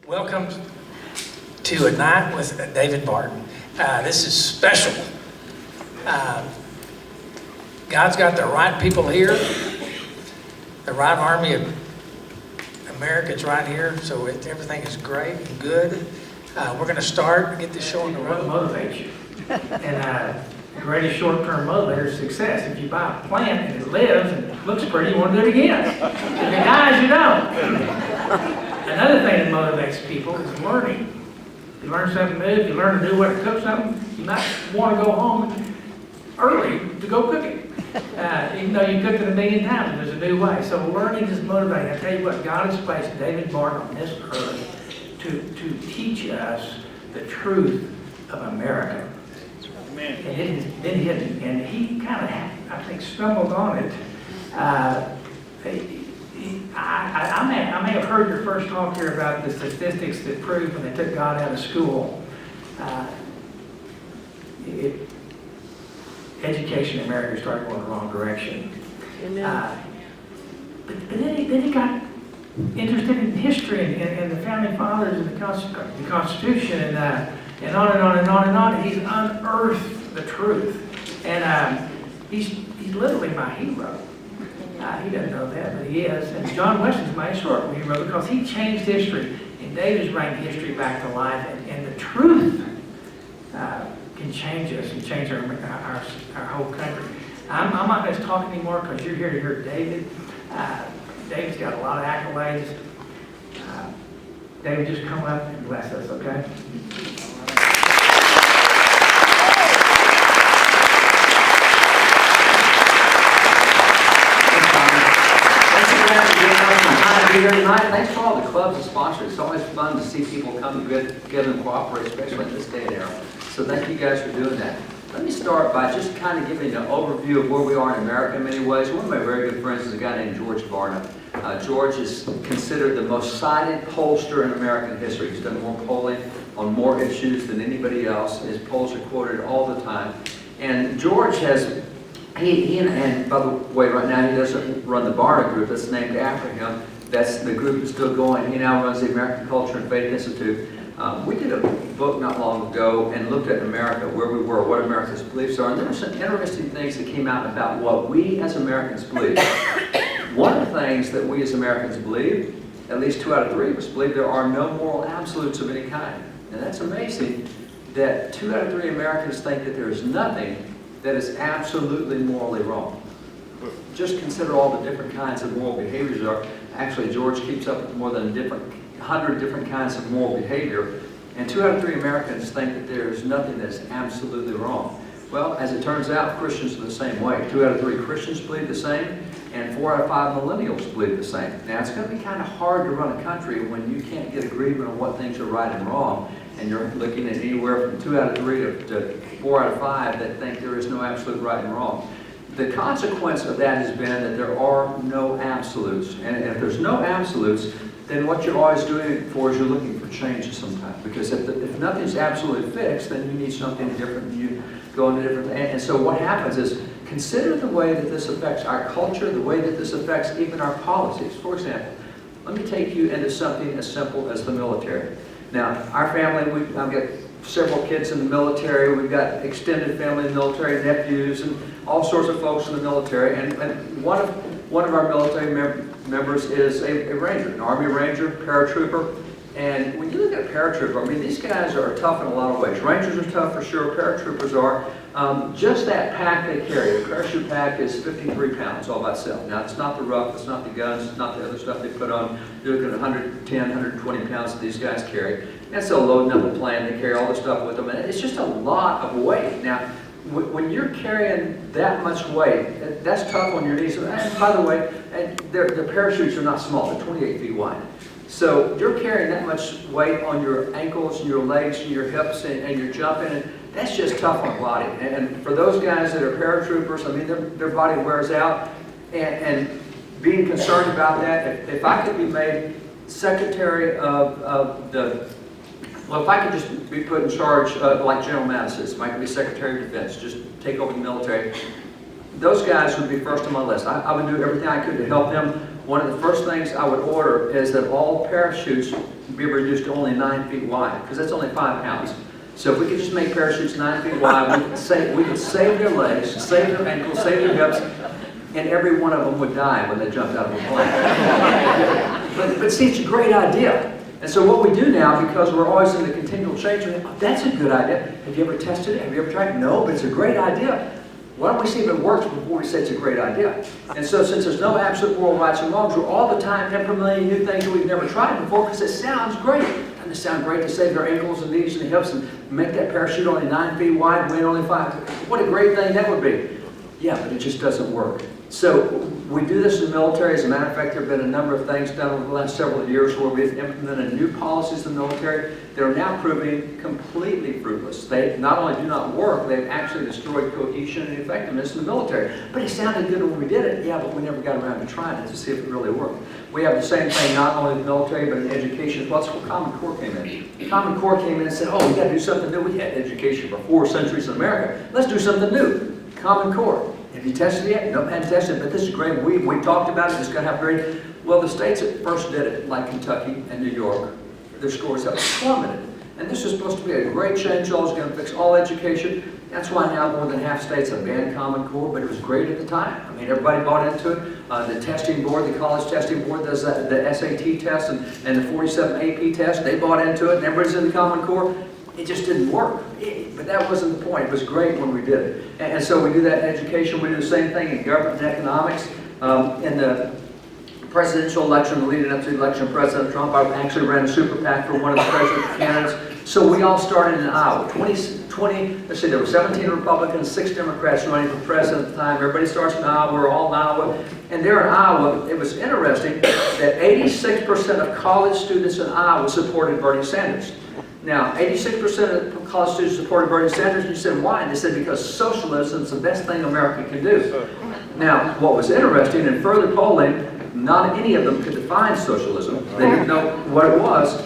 Welcome to A Night with David Barton. This is special. God's got the right people here. The right army of Americans right here, so everything is great and good. We're going to start and get this show on the road. What motivates you? And the greatest short-term motivator is success. If you buy a plant and it lives and it looks pretty, you want to do it again. If it dies, you don't. Another thing that motivates people is learning. You learn something new, if you learn a new way to cook something, you might want to go home early to go cook it. Even though you cooked it a million times, there's a new way. So learning is motivating. I tell you what, God has placed David Barton on this earth to teach us the truth of America. Amen. And it has been hidden, and he kind of, I think, stumbled on it. I may have heard your first talk here about the statistics that proved when they took God out of school, education in America started going the wrong direction. But then he got interested in history and the founding fathers and the Constitution and on and on and on and on. And he's unearthed the truth, and he's literally my hero. He doesn't know that, but he is. And John Wesley's my historical hero because he changed history, and David's bringing history back to life. And the truth can change us and change our whole country. I'm not going to talk anymore because you're here to hear David. David's got a lot of accolades. David, just come up and bless us, okay? Be here tonight. Thanks for all the clubs and sponsors. It's always fun to see people come together and cooperate, especially in this day and era. So thank you guys for doing that. Let me start by just kind of giving an overview of where we are in America in many ways. One of my very good friends is a guy named George Barton. George is considered the most cited pollster in American history. He's done more polling on more issues than anybody else. His polls are quoted all the time. And George has, and by the way, right now he doesn't run the Barton group that's named after him. That's the group that's still going. He now runs the American Culture and Faith Institute. We did a book not long ago and looked at America, where we were, what America's beliefs are, and there were some interesting things that came out about what we as Americans believe. One of the things that we as Americans believe, at least 2 out of 3 of us believe, there are no moral absolutes of any kind. And that's amazing that 2 out of 3 Americans think that there is nothing that is absolutely morally wrong. Just consider all the different kinds of moral behaviors there are. Actually, George keeps up with more than 100 different kinds of moral behavior, and 2 out of 3 Americans think that there is nothing that is absolutely wrong. Well, as it turns out, Christians are the same way. 2 out of 3 Christians believe the same, and 4 out of 5 millennials believe the same. Now, it's going to be kind of hard to run a country when you can't get agreement on what things are right and wrong, and you're looking at anywhere from 2 out of 3 to 4 out of 5 that think there is no absolute right and wrong. The consequence of that has been that there are no absolutes. And if there's no absolutes, then what you're always doing it for is you're looking for changes sometimes. Because if nothing's absolutely fixed, then you need something different, and you go into different. And so what happens is, consider the way that this affects our culture, the way that this affects even our policies. For example, let me take you into something as simple as the military. Now, our family, I've got several kids in the military. We've got extended family in the military, nephews, and all sorts of folks in the military. And one of our military members is a ranger, an Army Ranger, paratrooper. And when you look at a paratrooper, I mean, these guys are tough in a lot of ways. Rangers are tough for sure. Paratroopers are. Just that pack they carry, the parachute pack, is 53 pounds all by itself. Now, it's not the rough, it's not the guns, it's not the other stuff they put on. You're looking at 110, 120 pounds that these guys carry. And so loading up a plane, they carry all the stuff with them. And it's just a lot of weight. Now, when you're carrying that much weight, that's tough on your knees. And by the way, the parachutes are not small, they're 28 feet wide. So you're carrying that much weight on your ankles and your legs and your hips, and you're jumping, and that's just tough on the body. And for those guys that are paratroopers, I mean, their body wears out, and being concerned about that, if I could be made secretary of the, well, if I could just be put in charge, like General Mattis is, if I could be Secretary of Defense, just take over the military, those guys would be first on my list. I would do everything I could to help them. One of the first things I would order is that all parachutes be reduced to only 9 feet wide, because that's only 5 pounds. So if we could just make parachutes 9 feet wide, we could save their legs, save their ankles, save their hips, and every one of them would die when they jumped out of a plane. but see, it's a great idea. And so what we do now, because we're always in the continual change, that's a good idea. Have you ever tested it? Have you ever tried it? No, but it's a great idea. Why don't we see if it works before we say it's a great idea? And so since there's no absolute moral rights and wrongs, we're all the time implementing new things that we've never tried before because it sounds great. Doesn't it sound great to save their ankles and knees and hips and make that parachute only 9 feet wide, weight only 5? What a great thing that would be. Yeah, but it just doesn't work. So we do this in the military. As a matter of fact, there have been a number of things done over the last several years where we've implemented new policies in the military that are now proving completely fruitless. They not only do not work, they've actually destroyed cohesion and effectiveness in the military. But it sounded good when we did it, yeah, but we never got around to trying it to see if it really worked. We have the same thing not only in the military, but in education. Well, that's where Common Core came in. The Common Core came in and said, oh, we got to do something new. We had education for 4 centuries in America. Let's do something new. Common Core. Have you tested it yet? No, haven't tested it, but this is great. We talked about it. It's going to have great. Well, the states that first did it, like Kentucky and New York, their scores have plummeted. And this is supposed to be a great change. All is going to fix all education. That's why now more than half states have banned Common Core, but it was great at the time. I mean, everybody bought into it. The testing board, the college testing board, does the SAT test and the 47 AP test. They bought into it, and everybody's in the Common Core. It just didn't work. But that wasn't the point. It was great when we did it. And so we do that in education. We do the same thing in government and economics. In the presidential election leading up to the election of President Trump, I actually ran a super PAC for one of the presidential candidates. So we all started in Iowa. Let's see, there were 17 Republicans, 6 Democrats running for president at the time. Everybody starts in Iowa. We're all in Iowa. And there in Iowa, it was interesting that 86% of college students in Iowa supported Bernie Sanders. Now, 86% of college students supported Bernie Sanders. You said, why? And they said, because socialism is the best thing America can do. Now, what was interesting, in further polling, not any of them could define socialism. They didn't know what it was.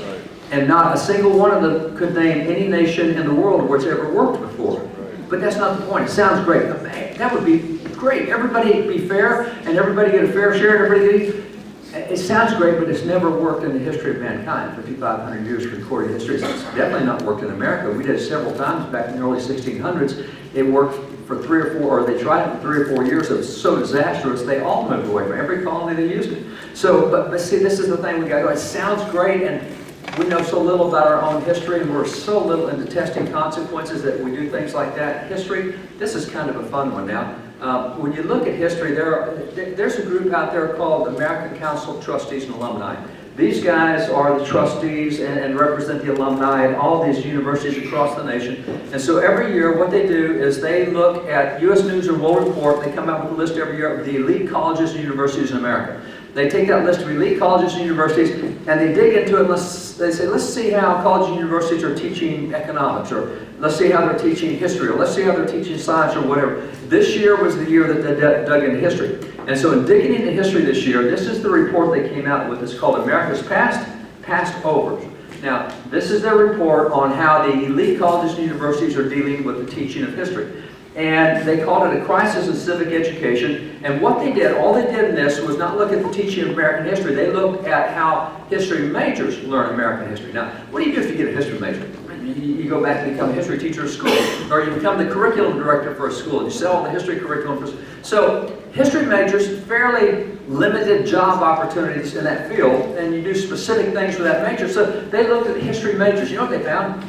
And not a single one of them could name any nation in the world where it's ever worked before. But that's not the point. It sounds great. That would be great. Everybody be fair, and everybody get a fair share, and everybody get. It sounds great, but it's never worked in the history of mankind. 5,500 years of recorded history. It's definitely not worked in America. We did it several times back in the early 1600s. It worked for 3 or 4, or they tried it for 3 or 4 years. It was so disastrous, they all moved away from every colony that used it. So, but see, this is the thing we got to go. It sounds great, and we know so little about our own history, and we're so little into testing consequences that we do things like that. History, this is kind of a fun one now. When you look at history, there's a group out there called the American Council of Trustees and Alumni. These guys are the trustees and represent the alumni at all these universities across the nation. And so every year what they do is they look at U.S. News and World Report. They come out with a list every year of the elite colleges and universities in America. They take that list of elite colleges and universities and they dig into it. They say, let's see how colleges and universities are teaching economics, or let's see how they're teaching history, or let's see how they're teaching science, or whatever. This year was the year that they dug into history. And so in digging into history this year, this is the report they came out with. It's called America's Past Overs. Now, this is their report on how the elite colleges and universities are dealing with the teaching of history. And they called it a crisis in civic education. And what they did, all they did in this was not look at the teaching of American history. They looked at how history majors learn American history. Now, what do you do if you get a history major? You go back and become a history teacher at school, or you become the curriculum director for a school, and you sell the history curriculum for. So history majors, fairly limited job opportunities in that field, and you do specific things for that major. So they looked at history majors. You know what they found?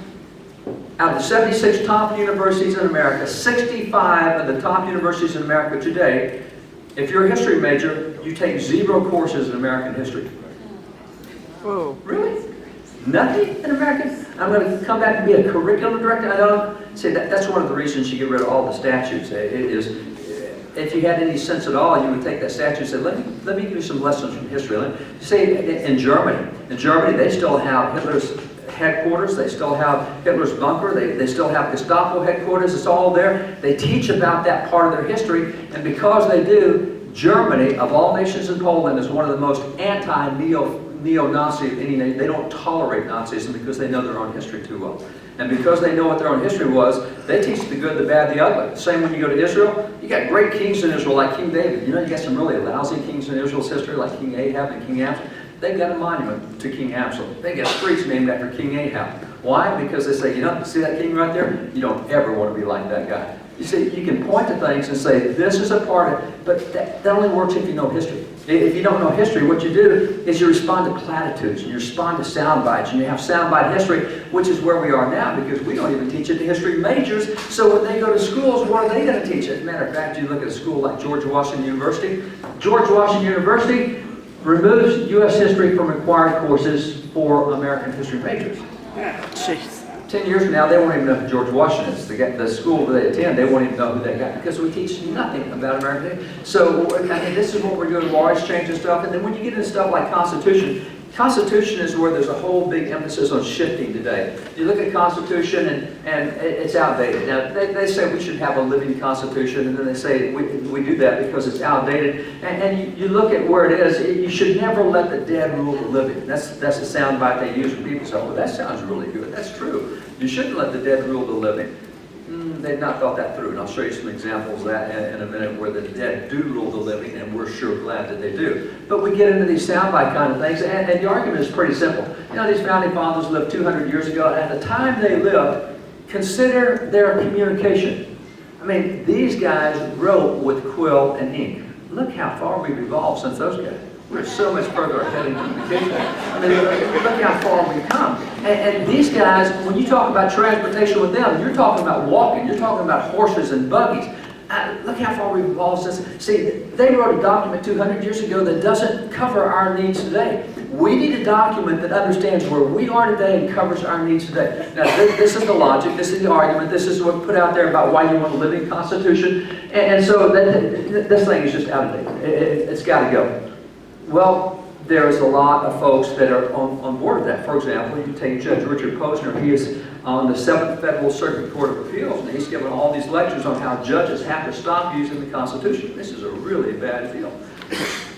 Out of the 76 top universities in America, 65 of the top universities in America today, if you're a history major, you take 0 courses in American history. Whoa. Really? Nothing in American? I'm going to come back and be a curriculum director? I don't say that's one of the reasons you get rid of all the statutes. It is, if you had any sense at all, you would take that statute and say, let me give you some lessons from history. Say in Germany. In Germany, they still have Hitler's headquarters. They still have Hitler's bunker. They still have Gestapo headquarters. It's all there. They teach about that part of their history. And because they do, Germany, of all nations in Poland, is one of the most neo-Nazi of any nation. They don't tolerate Nazism because they know their own history too well. And because they know what their own history was, they teach the good, the bad, the ugly. Same when you go to Israel. You got great kings in Israel like King David. You know, you got some really lousy kings in Israel's history like King Ahab and King Absalom. they've got a monument to King Absalom. They got streets named after King Ahab. Why? Because they say, you know, see that king right there? You don't ever want to be like that guy. You see, you can point to things and say, this is a part of it, but that only works if you know history. If you don't know history, what you do is you respond to platitudes, and you respond to sound bites, and you have sound bite history, which is where we are now, because we don't even teach it to history majors. So when they go to schools, what are they going to teach? As a matter of fact, you look at a school like George Washington University. George Washington University removes U.S. history from required courses for American history majors. Jeez. 10 years from now, they won't even know who George Washington is. The school that they attend, they won't even know who that guy is, because we teach nothing about American history. So I mean, this is what we're doing. We're always changing stuff. And then when you get into stuff like Constitution, Constitution is where there's a whole big emphasis on shifting today. You look at Constitution and it's outdated. Now, they say we should have a living Constitution, and then they say we do that because it's outdated. And you look at where it is, you should never let the dead rule the living. That's the sound bite they use when people say, well, that sounds really good. That's true. You shouldn't let the dead rule the living. They've not thought that through, and I'll show you some examples of that in a minute where the dead do rule the living, and we're sure glad that they do. But we get into these soundbite kind of things, and the argument is pretty simple. You know, these founding fathers lived 200 years ago, and at the time they lived, consider their communication. I mean, these guys wrote with quill and ink. Look how far we've evolved since those guys. We're so much further ahead in communication. I mean, look how far we've come. And these guys, when you talk about transportation with them, you're talking about walking, you're talking about horses and buggies. Look how far we've evolved since. See, they wrote a document 200 years ago that doesn't cover our needs today. We need a document that understands where we are today and covers our needs today. Now, this is the logic, this is the argument, this is what put out there about why you want a living Constitution. And so this thing is just out of date. It's got to go. Well, there's a lot of folks that are on board with that. For example, you take Judge Richard Posner. He is on the 7th Federal Circuit Court of Appeals, and he's given all these lectures on how judges have to stop using the Constitution. This is a really bad deal.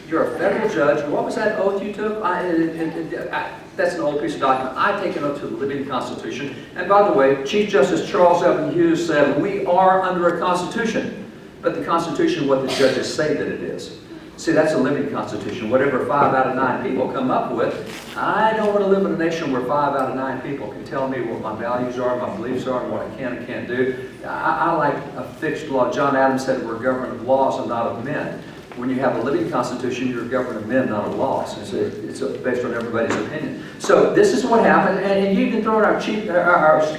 You're a federal judge. What was that oath you took? That's an old piece of document. I take an oath to the living Constitution. And by the way, Chief Justice Charles Evan Hughes said, we are under a Constitution, but the Constitution is what the judges say that it is. See, that's a living Constitution. Whatever 5 out of 9 people come up with, I don't want to live in a nation where 5 out of 9 people can tell me what my values are, my beliefs are, and what I can and can't do. I like a fixed law. John Adams said we're governed of laws and not of men. When you have a living Constitution, you're governed of men, not of laws. It's based on everybody's opinion. So this is what happened, and you can throw in our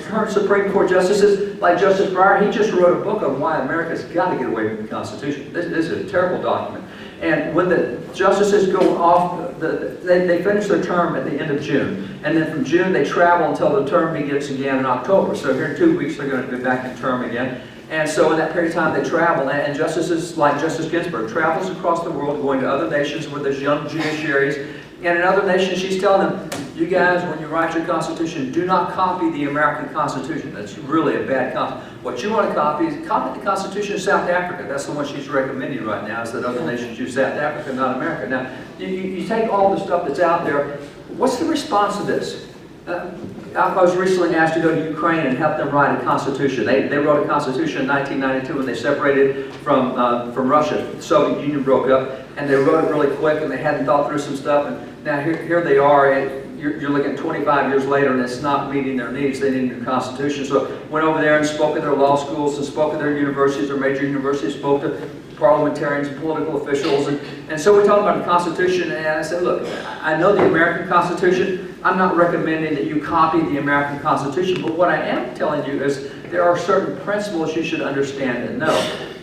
current Supreme Court justices, like Justice Breyer. He just wrote a book on why America's got to get away from the Constitution. This is a terrible document. And when the justices go off, they finish their term at the end of June. And then from June, they travel until the term begins again in October. So here in 2 weeks, they're going to be back in term again. And so in that period of time, they travel. And justices like Justice Ginsburg travels across the world, going to other nations where there's young judiciaries. And in other nations, she's telling them, you guys, when you write your Constitution, do not copy the American Constitution. That's really a bad concept. What you want to copy is copy the Constitution of South Africa. That's the one she's recommending right now, is that other nations use South Africa, not America. Now, you take all the stuff that's out there. What's the response to this? I was recently asked to go to Ukraine and help them write a constitution. They wrote a constitution in 1992 when they separated from Russia. The Soviet Union broke up, and they wrote it really quick, and they hadn't thought through some stuff. And now here they are. You're looking at 25 years later, and it's not meeting their needs. They need a new constitution. So went over there and spoke at their law schools, and spoke at their universities, their major universities, spoke to parliamentarians and political officials. And so we talked about the Constitution, and I said, look, I know the American Constitution. I'm not recommending that you copy the American Constitution, but what I am telling you is there are certain principles you should understand and know.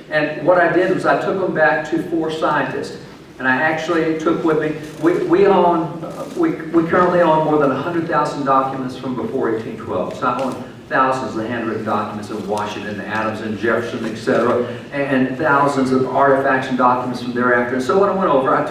And what I did was I took them back to 4 scientists. And I actually took with me, we currently own more than 100,000 documents from before 1812. So I own thousands of handwritten documents of Washington, Adams, and Jefferson, etc., and thousands of artifacts and documents from thereafter. And so when I went over, I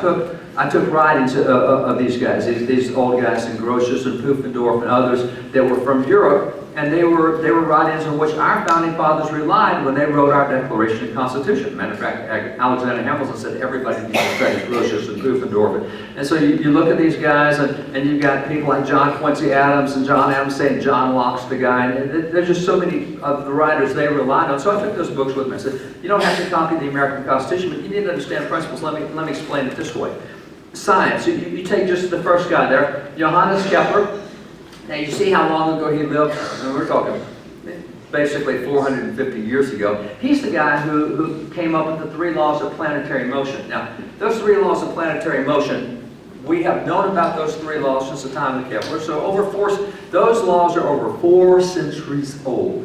took writings of these guys, these old guys in Grotius and Pufendorf and others that were from Europe, and they were writings on which our founding fathers relied when they wrote our Declaration and Constitution. Matter of fact, Alexander Hamilton said everybody needs to study Grotius and Pufendorf. And so you look at these guys, and you've got people like John Quincy Adams and John Adams saying John Locke's the guy. And there's just so many of the writers they relied on. So I took those books with me. I said, you don't have to copy the American Constitution, but you need to understand principles. Let me explain it this way. science. You take just the first guy there, Johannes Kepler. Now you see how long ago he lived? And we're talking basically 450 years ago. He's the guy who came up with the 3 laws of planetary motion. Now, those 3 laws of planetary motion, we have known about those 3 laws since the time of Kepler. So those laws are over 4 centuries old.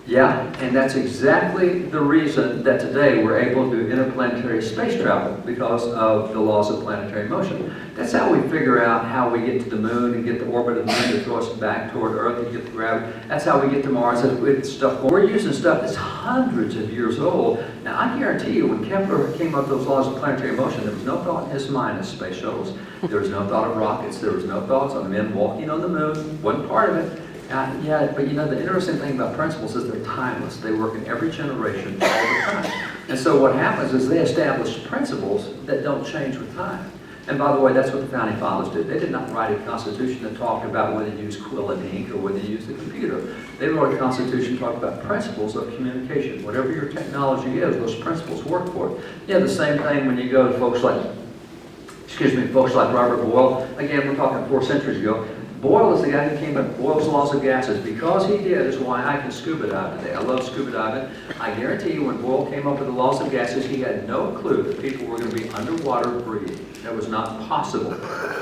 Yeah, and that's exactly the reason that today we're able to do interplanetary space travel, because of the laws of planetary motion. That's how we figure out how we get to the moon and get the orbit of the moon to throw us back toward Earth and get the gravity. That's how we get to Mars. We're using stuff that's hundreds of years old. Now, I guarantee you, when Kepler came up with those laws of planetary motion, there was no thought in his mind of space shuttles. There was no thought of rockets. There was no thoughts on men walking on the moon. Wasn't part of it. Yeah, but you know, the interesting thing about principles is they're timeless. They work in every generation all the time. And so what happens is they establish principles that don't change with time. And by the way, that's what the Founding Fathers did. They did not write a constitution that talked about whether you use quill and ink or whether you use the computer. They wrote a constitution that talked about principles of communication. Whatever your technology is, those principles work for it. You have the same thing when you go to folks like Robert Boyle. Again, we're talking 4 centuries ago. Boyle is the guy who came up with Boyle's laws of gases. Because he did is why I can scuba dive today. I love scuba diving. I guarantee you when Boyle came up with the laws of gases, he had no clue that people were going to be underwater breathing. That was not possible.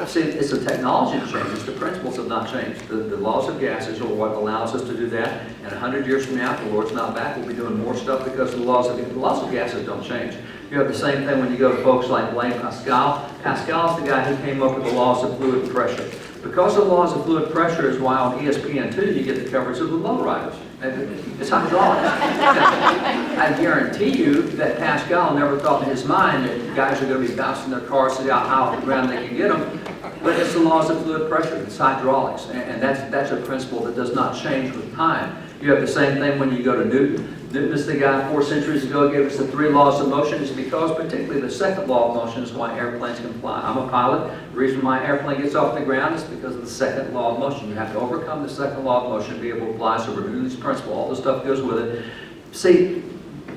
See, it's the technology that changes. The principles have not changed. The laws of gases are what allows us to do that. And 100 years from now, if the Lord's not back, we'll be doing more stuff because the laws of gases don't change. You have the same thing when you go to folks like Blaise Pascal. Pascal's the guy who came up with the laws of fluid pressure. Because of the laws of fluid pressure is why on ESPN2 you get the coverage of the lowriders. It's hydraulics. I guarantee you that Pascal never thought in his mind that guys are going to be bouncing their cars to see how high off the ground they can get them. But it's the laws of fluid pressure. It's hydraulics. And that's a principle that does not change with time. You have the same thing when you go to Newton. Newton is the guy 4 centuries ago gave us the 3 laws of motion. It's because particularly the second law of motion is why airplanes can fly. I'm a pilot. The reason my airplane gets off the ground is because of the second law of motion. You have to overcome the second law of motion to be able to fly. So we're doing this principle. All the stuff goes with it. See,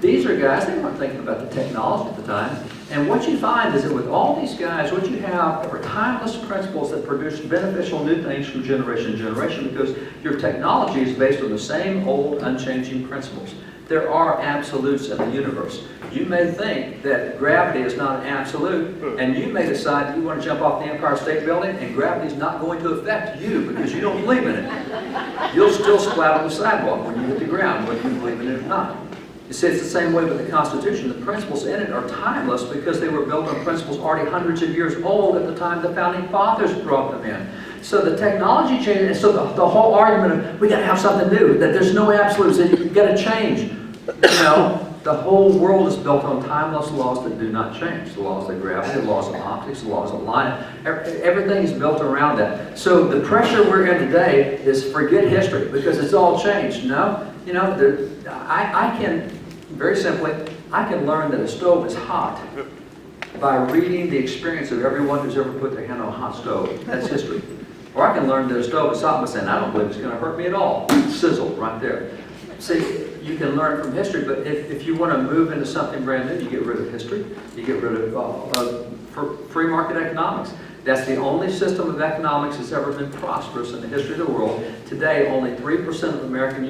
these are guys, they weren't thinking about the technology at the time. And what you find is that with all these guys, what you have are timeless principles that produce beneficial new things from generation to generation, because your technology is based on the same old unchanging principles. There are absolutes in the universe. You may think that gravity is not an absolute, and you may decide that you want to jump off the Empire State Building, and gravity is not going to affect you because you don't believe in it. You'll still splat on the sidewalk when you hit the ground, whether you believe in it or not. You see, it's the same way with the Constitution. The principles in it are timeless because they were built on principles already hundreds of years old at the time the Founding Fathers brought them in. So the technology changed, and so the whole argument of we got to have something new, that there's no absolutes, that you've got to change. You know, the whole world is built on timeless laws that do not change. The laws of gravity, the laws of optics, the laws of light. Everything is built around that. So the pressure we're in today is forget history because it's all changed. No, you know, I can, very simply, I can learn that a stove is hot by reading the experience of everyone who's ever put their hand on a hot stove. That's history. Or I can learn that a stove is hot by saying, I don't believe it's going to hurt me at all. Sizzle right there. See, you can learn from history, but if you want to move into something brand new, you get rid of history. You get rid of free market economics. That's the only system of economics that's ever been prosperous in the history of the world. Today, only 3% of American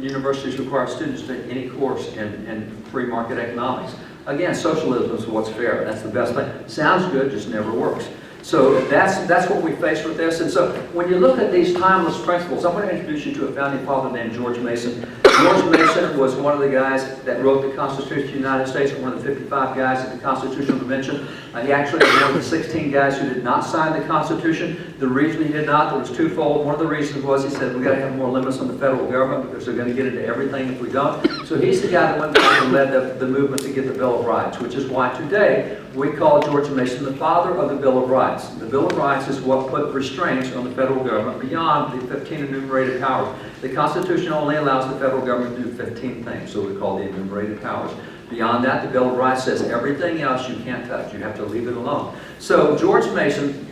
universities require students to take any course in free market economics. Again, socialism is what's fair. That's the best thing. Sounds good, just never works. So that's what we face with this. And so when you look at these timeless principles, I'm going to introduce you to a founding father named George Mason. George Mason was one of the guys that wrote the Constitution of the United States, one of the 55 guys at the Constitutional Convention. He actually was one of the 16 guys who did not sign the Constitution. The reason he did not, there was twofold. One of the reasons was he said, we've got to have more limits on the federal government because they're going to get into everything if we don't. So he's the guy that went back and led the movement to get the Bill of Rights, which is why today we call George Mason the father of the Bill of Rights. The Bill of Rights is what put restraints on the federal government beyond the 15 enumerated powers. The Constitution only allows the federal government to do 15 things, so we call the enumerated powers. Beyond that, the Bill of Rights says everything else you can't touch. You have to leave it alone. So George Mason,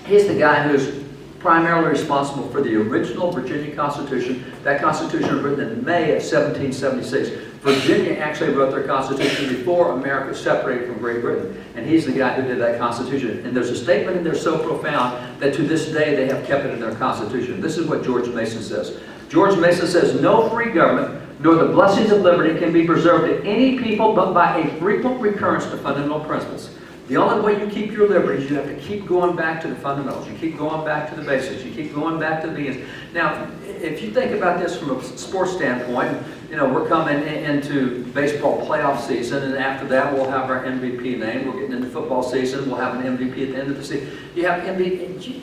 he's the guy who's primarily responsible for the original Virginia Constitution. That Constitution was written in May of 1776. Virginia actually wrote their Constitution before America separated from Great Britain. And he's the guy who did that Constitution. And there's a statement in there so profound that to this day they have kept it in their Constitution. This is what George Mason says. George Mason says, "No free government, nor the blessings of liberty can be preserved to any people but by a frequent recurrence to fundamental principles." The only way you keep your liberties, you have to keep going back to the fundamentals. You keep going back to the basics. You keep going back to the beginnings. Now, if you think about this from a sports standpoint, we're coming into baseball playoff season, and after that we'll have our MVP name. We're getting into football season. We'll have an MVP at the end of the season. You have MVP.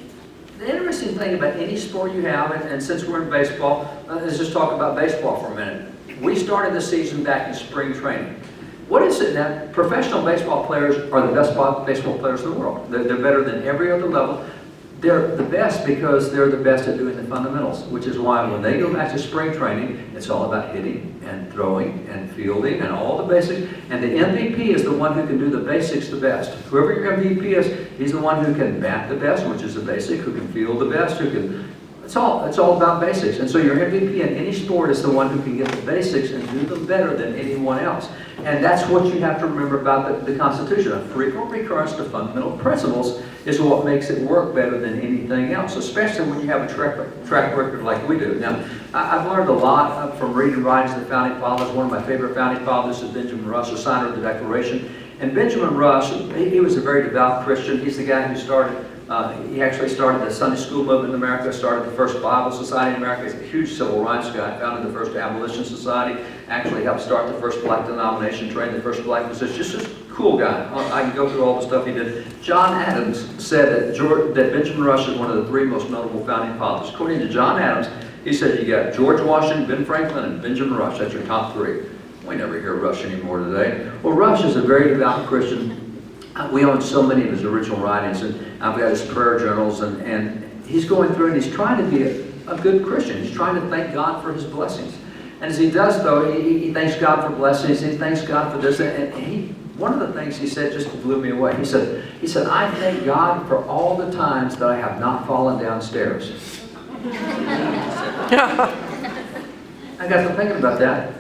The interesting thing about any sport you have, and since we're in baseball, let's just talk about baseball for a minute. We started the season back in spring training. What is it now? Professional baseball players are the best baseball players in the world. They're better than every other level. They're the best because they're the best at doing the fundamentals, which is why when they go back to spring training, it's all about hitting and throwing and fielding and all the basics. And the MVP is the one who can do the basics the best. Whoever your MVP is, he's the one who can bat the best, which is the basic, who can field the best, who can... It's all about basics. And so your MVP in any sport is the one who can get the basics and do them better than anyone else. And that's what you have to remember about the Constitution. A frequent recurrence to fundamental principles is what makes it work better than anything else, especially when you have a track record like we do. Now, I've learned a lot from reading writings of the Founding Fathers. One of my favorite Founding Fathers is Benjamin Rush, the signer of the Declaration. And Benjamin Rush, he was a very devout Christian. He's the guy who he actually started the Sunday school movement in America, started the first Bible Society in America. He's a huge civil rights guy, founded the first Abolition Society, actually helped start the first black denomination, trained the first black physician. Just a cool guy. I can go through all the stuff he did. John Adams said that Benjamin Rush is one of the three most notable founding fathers. According to John Adams, he said you got George Washington, Ben Franklin, and Benjamin Rush. That's your top three. We never hear Rush anymore today. Well, Rush is a very devout Christian. We own so many of his original writings, and I've got his prayer journals, and he's going through and he's trying to be a good Christian. He's trying to thank God for his blessings. And as he does, though, he thanks God for blessings, he thanks God for this, and one of the things he said just blew me away. He said, "I thank God for all the times that I have not fallen downstairs." I got to thinking about that.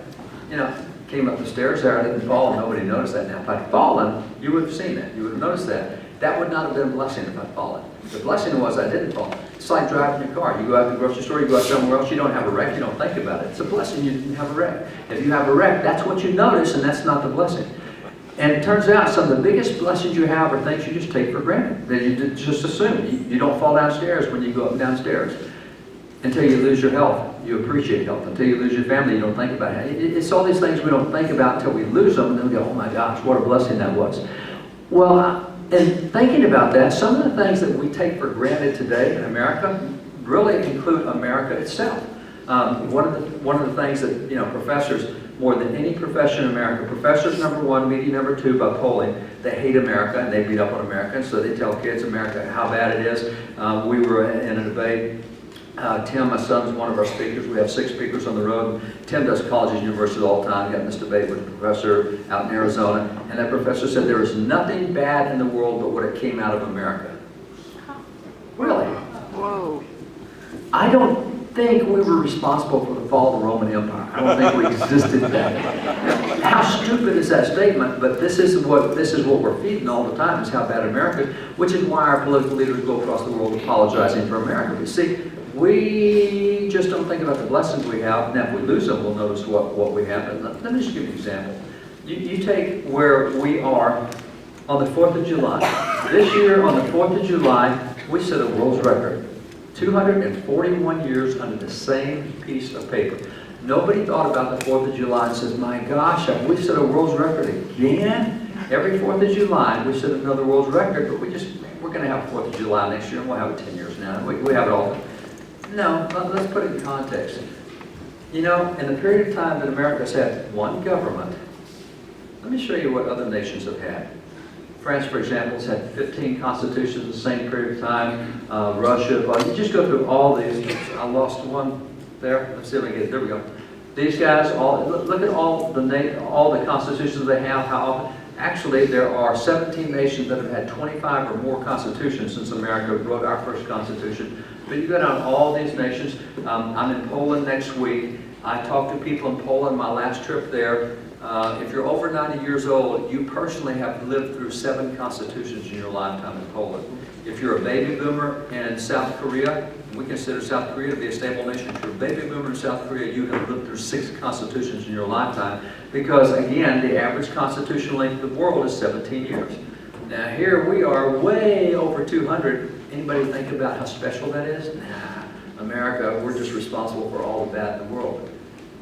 Came up the stairs there, I didn't fall, and nobody noticed that. Now, if I'd fallen, you would have seen that. You would have noticed that. That would not have been a blessing if I'd fallen. The blessing was I didn't fall. It's like driving your car. You go out to the grocery store, you go out somewhere else, you don't have a wreck, you don't think about it. It's a blessing you didn't have a wreck. If you have a wreck, that's what you notice, and that's not the blessing. And it turns out some of the biggest blessings you have are things you just take for granted, that you just assume. You don't fall downstairs when you go up and downstairs. Until you lose your health, you appreciate health. Until you lose your family, you don't think about it. It's all these things we don't think about until we lose them, and then we go, "Oh my gosh, what a blessing that was." Well, in thinking about that, some of the things that we take for granted today in America really include America itself. One of the things that professors, more than any profession in America, professors number one, media number two by polling, they hate America and they beat up on America, so they tell kids America how bad it is. We were in a debate. Tim, my son's one of our speakers. We have 6 speakers on the road. Tim does colleges and universities all the time. He got in this debate with a professor out in Arizona, and that professor said there is nothing bad in the world but what it came out of America. Really? Whoa. I don't think we were responsible for the fall of the Roman Empire. I don't think we existed then. How stupid is that statement? But this is what we're feeding all the time, is how bad America is, which is why our political leaders go across the world apologizing for America. But see, we just don't think about the blessings we have. Now, if we lose them, we'll notice what we have. And let me just give you an example. You take where we are on the 4th of July. This year, on the 4th of July, we set a world's record. 241 years under the same piece of paper. Nobody thought about the 4th of July and says, "My gosh, have we set a world's record again?" Every 4th of July, we set another world's record, but we're going to have 4th of July next year, and we'll have it 10 years now. We have it all. No, let's put it in context. In the period of time that America's had one government, let me show you what other nations have had. France, for example, has had 15 constitutions in the same period of time. Russia, you just go through all these. I lost one there. Let's see if I can get it. There we go. These guys, look at all the constitutions they have. How often? Actually, there are 17 nations that have had 25 or more constitutions since America wrote our first constitution. But you go down all these nations. I'm in Poland next week, I talked to people in Poland my last trip there. If you're over 90 years old, you personally have lived through 7 constitutions in your lifetime in Poland. If you're a baby boomer in South Korea, we consider South Korea to be a stable nation. If you're a baby boomer in South Korea, you have lived through 6 constitutions in your lifetime because, again, the average constitutional length of the world is 17 years. Now here we are way over 200. Anybody think about how special that is? Nah, America, we're just responsible for all the bad in the world.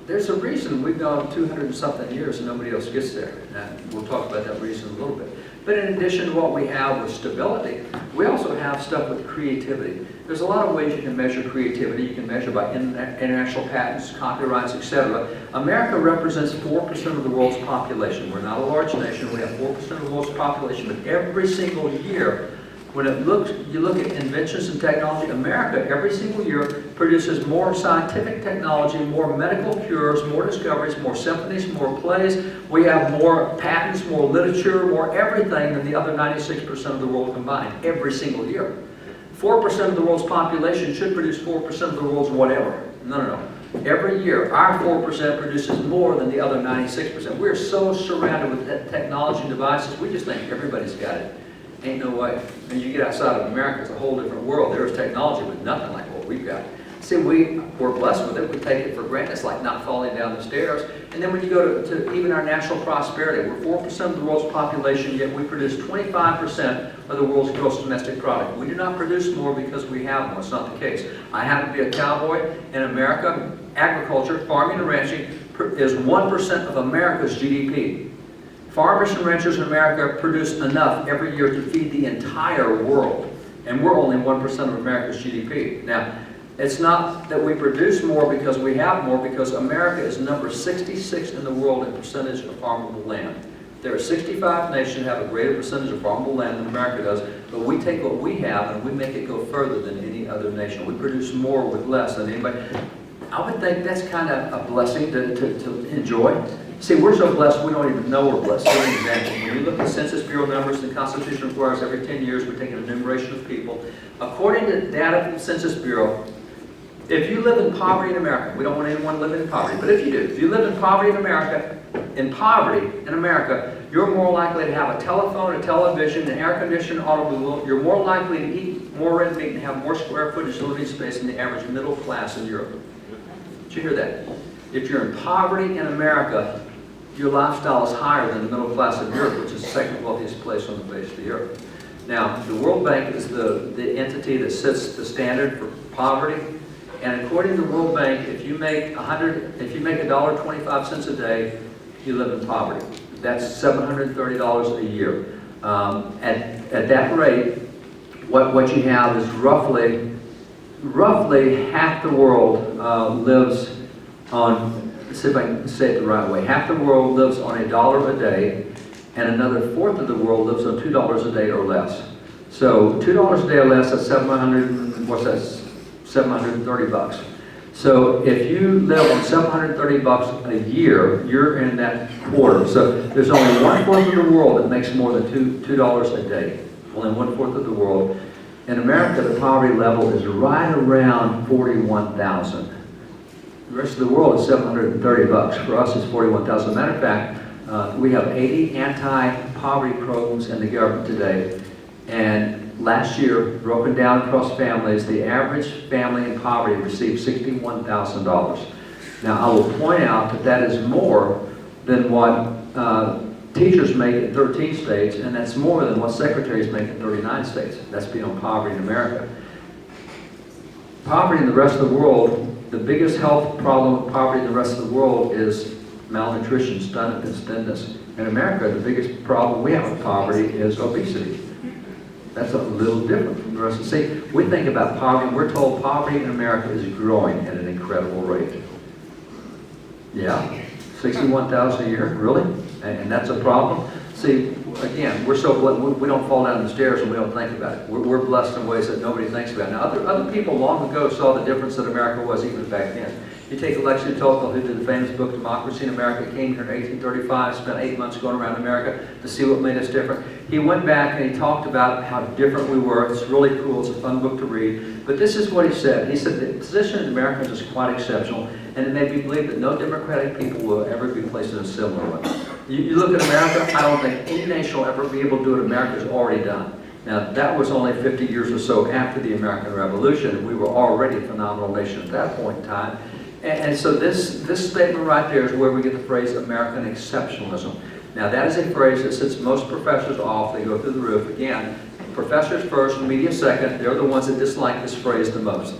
There's a reason we've gone 200 and something years and nobody else gets there. Now, we'll talk about that reason a little bit. But in addition to what we have with stability, we also have stuff with creativity. There's a lot of ways you can measure creativity. You can measure by international patents, copyrights, etc. America represents 4% of the world's population. We're not a large nation. We have 4% of the world's population. But every single year, when you look at inventions and technology, America every single year produces more scientific technology, more medical cures, more discoveries, more symphonies, more plays. We have more patents, more literature, more everything than the other 96% of the world combined every single year. 4% of the world's population should produce 4% of the world's whatever. No. Every year, our 4% produces more than the other 96%. We're so surrounded with technology and devices, we just think everybody's got it. Ain't no way. And you get outside of America, it's a whole different world. There's technology with nothing like what we've got. See, we're blessed with it. We take it for granted. It's like not falling down the stairs. And then when you go to even our national prosperity, we're 4% of the world's population, yet we produce 25% of the world's gross domestic product. We do not produce more because we have more. It's not the case. I happen to be a cowboy. In America, agriculture, farming and ranching is 1% of America's GDP. Farmers and ranchers in America produce enough every year to feed the entire world. And we're only 1% of America's GDP. Now, it's not that we produce more because we have more, because America is number 66 in the world in percentage of farmable land. There are 65 nations that have a greater percentage of farmable land than America does, but we take what we have and we make it go further than any other nation. We produce more with less than anybody. I would think that's kind of a blessing to enjoy. See, we're so blessed we don't even know we're blessed. For example, when you look at Census Bureau numbers, the Constitution requires every 10 years we take an enumeration of people. According to data from the Census Bureau, if you live in poverty in America, we don't want anyone living in poverty, but if you do, if you live in poverty in America, you're more likely to have a telephone, a television, an air-conditioned automobile. You're more likely to eat more red meat and have more square footage of living space than the average middle class in Europe. Did you hear that? If you're in poverty in America, your lifestyle is higher than the middle class of Europe, which is the second wealthiest place on the face of the earth. Now, the World Bank is the entity that sets the standard for poverty. And according to the World Bank, if you make $1.25 a day, you live in poverty. That's $730 a year. At that rate, what you have is roughly half the world lives on, let's see if I can say it the right way, half the world lives on $1 a day, and another fourth of the world lives on $2 a day or less. So $2 a day or less, that's 730 bucks. So if you live on 730 bucks a year, you're in that quarter. So there's only 1/4 of the world that makes more than $2 a day. Only 1/4 of the world. In America, the poverty level is right around 41,000. The rest of the world is 730 bucks. For us, it's 41,000. Matter of fact, we have 80 anti-poverty programs in the government today. And last year, broken down across families, the average family in poverty received $61,000. Now, I will point out that that is more than what teachers make in 13 states, and that's more than what secretaries make in 39 states. That's beyond poverty in America. Poverty in the rest of the world, the biggest health problem with poverty in the rest of the world is malnutrition, stunted and thinness. In America, the biggest problem we have with poverty is obesity. That's a little different from the rest of the state. We think about poverty, and we're told poverty in America is growing at an incredible rate. Yeah, 61,000 a year, really? And that's a problem? See, again, we're so blessed, we don't fall down the stairs and we don't think about it. We're blessed in ways that nobody thinks about. Now, other people long ago saw the difference that America was even back then. You take Alexis Tocqueville, who did the famous book Democracy in America, came here in 1835, spent 8 months going around America to see what made us different. He went back and he talked about how different we were. It's really cool. It's a fun book to read. But this is what he said. He said, the position of Americans is quite exceptional, and it made me believe that no democratic people will ever be placed in a similar one. You look at America, I don't think any nation will ever be able to do what America's already done. Now, that was only 50 years or so after the American Revolution. We were already a phenomenal nation at that point in time. And so this statement right there is where we get the phrase American exceptionalism. Now, that is a phrase that sets most professors off. They go through the roof. Again, professors first, media second. They're the ones that dislike this phrase the most.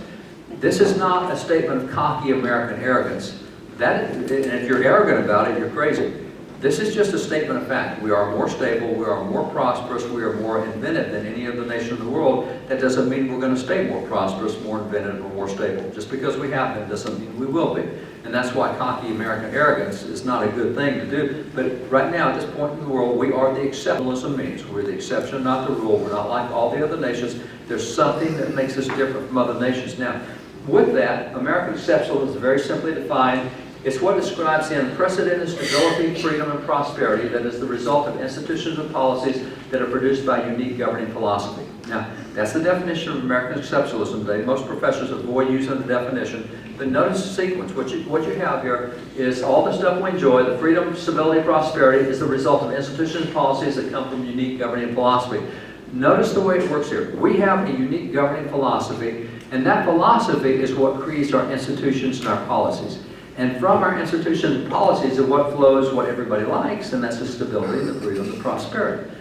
This is not a statement of cocky American arrogance. And if you're arrogant about it, you're crazy. This is just a statement of fact. We are more stable, we are more prosperous, we are more inventive than any other nation in the world. That doesn't mean we're going to stay more prosperous, more inventive, or more stable. Just because we have been doesn't mean we will be. And that's why cocky American arrogance is not a good thing to do. But right now, at this point in the world, we are the exceptionalism means. We're the exception, not the rule. We're not like all the other nations. There's something that makes us different from other nations. Now, with that, American exceptionalism is very simply defined. It's what describes the unprecedented stability, freedom, and prosperity that is the result of institutions and policies that are produced by unique governing philosophy. Now, that's the definition of American exceptionalism today. Most professors avoid using the definition, but notice the sequence. What you have here is all the stuff we enjoy, the freedom, stability, prosperity, is the result of institutions and policies that come from unique governing philosophy. Notice the way it works here. We have a unique governing philosophy, and that philosophy is what creates our institutions and our policies. And from our institutions and policies of what flows what everybody likes, and that's the stability, the freedom, the prosperity.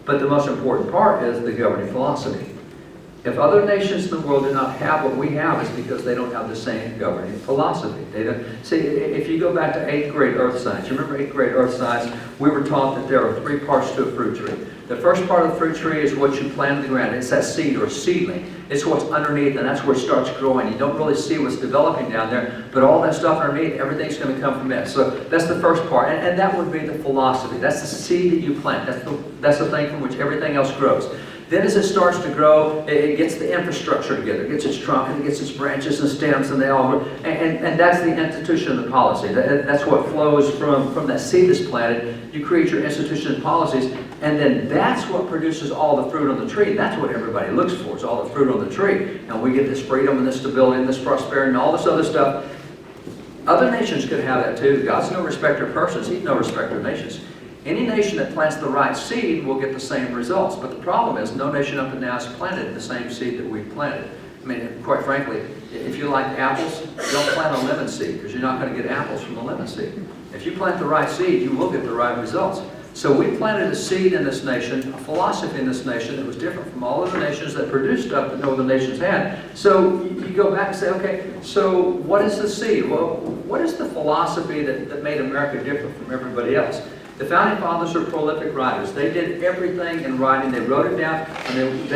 But the most important part is the governing philosophy. If other nations in the world do not have what we have, it's because they don't have the same governing philosophy. They don't. See, if you go back to 8th grade earth science, you remember 8th grade earth science, we were taught that there are 3 parts to a fruit tree. The first part of the fruit tree is what you plant in the ground. It's that seed or seedling. It's what's underneath, and that's where it starts growing. You don't really see what's developing down there, but all that stuff underneath, everything's going to come from it. So that's the first part, and that would be the philosophy. That's the seed that you plant. That's the thing from which everything else grows. Then as it starts to grow, it gets the infrastructure together. It gets its trunk, and it gets its branches and stems, and they all grow. And that's the institution of the policy. That's what flows from that seed that's planted. You create your institution and policies, and then that's what produces all the fruit on the tree. That's what everybody looks for, is all the fruit on the tree. And we get this freedom and this stability and this prosperity and all this other stuff. Other nations could have that too. God's no respecter of persons. He's no respecter of nations. Any nation that plants the right seed will get the same results. But the problem is no nation up to now has planted the same seed that we've planted. I mean, quite frankly, if you like apples, don't plant a lemon seed because you're not going to get apples from a lemon seed. If you plant the right seed, you will get the right results. So we planted a seed in this nation, a philosophy in this nation that was different from all other nations that produced stuff that no other nations had. So you go back and say, okay, so what is the seed? Well, what is the philosophy that made America different from everybody else? The Founding Fathers are prolific writers. They did everything in writing. They wrote it down. And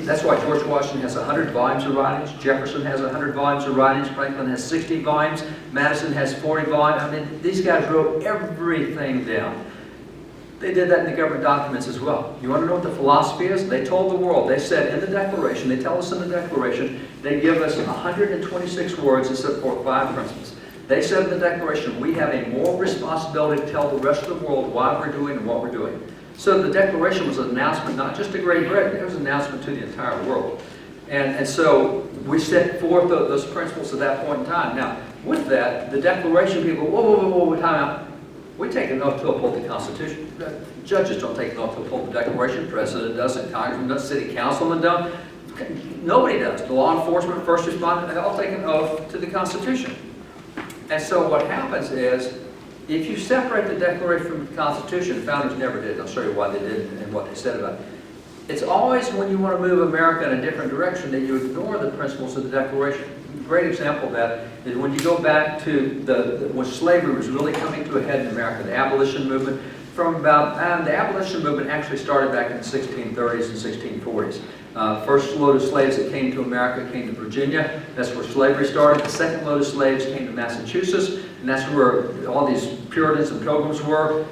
that's why George Washington has 100 volumes of writings. Jefferson has 100 volumes of writings. Franklin has 60 volumes. Madison has 40 volumes. I mean, these guys wrote everything down. They did that in the government documents as well. You want to know what the philosophy is? They told the world. They said in the Declaration, they tell us in the Declaration, they give us 126 words that set forth 5 principles. They said in the Declaration, we have a moral responsibility to tell the rest of the world why we're doing and what we're doing. So the Declaration was an announcement not just to Great Britain, it was an announcement to the entire world. And so we set forth those principles at that point in time. Now, with that, the Declaration people, whoa, time out. We take an oath to uphold the Constitution. Judges don't take an oath to uphold the Declaration. The President doesn't. Congressman doesn't. City Councilmen don't. Nobody does. The law enforcement, first responders, they all take an oath to the Constitution. And so what happens is, if you separate the Declaration from the Constitution, the founders never did. I'll show you why they didn't and what they said about it. It's always when you want to move America in a different direction that you ignore the principles of the Declaration. A great example of that is when you go back to when slavery was really coming to a head in America, the abolition movement. The abolition movement actually started back in the 1630s and 1640s. First load of slaves that came to America came to Virginia. That's where slavery started. The second load of slaves came to Massachusetts, and that's where all these Puritans and Pilgrims were.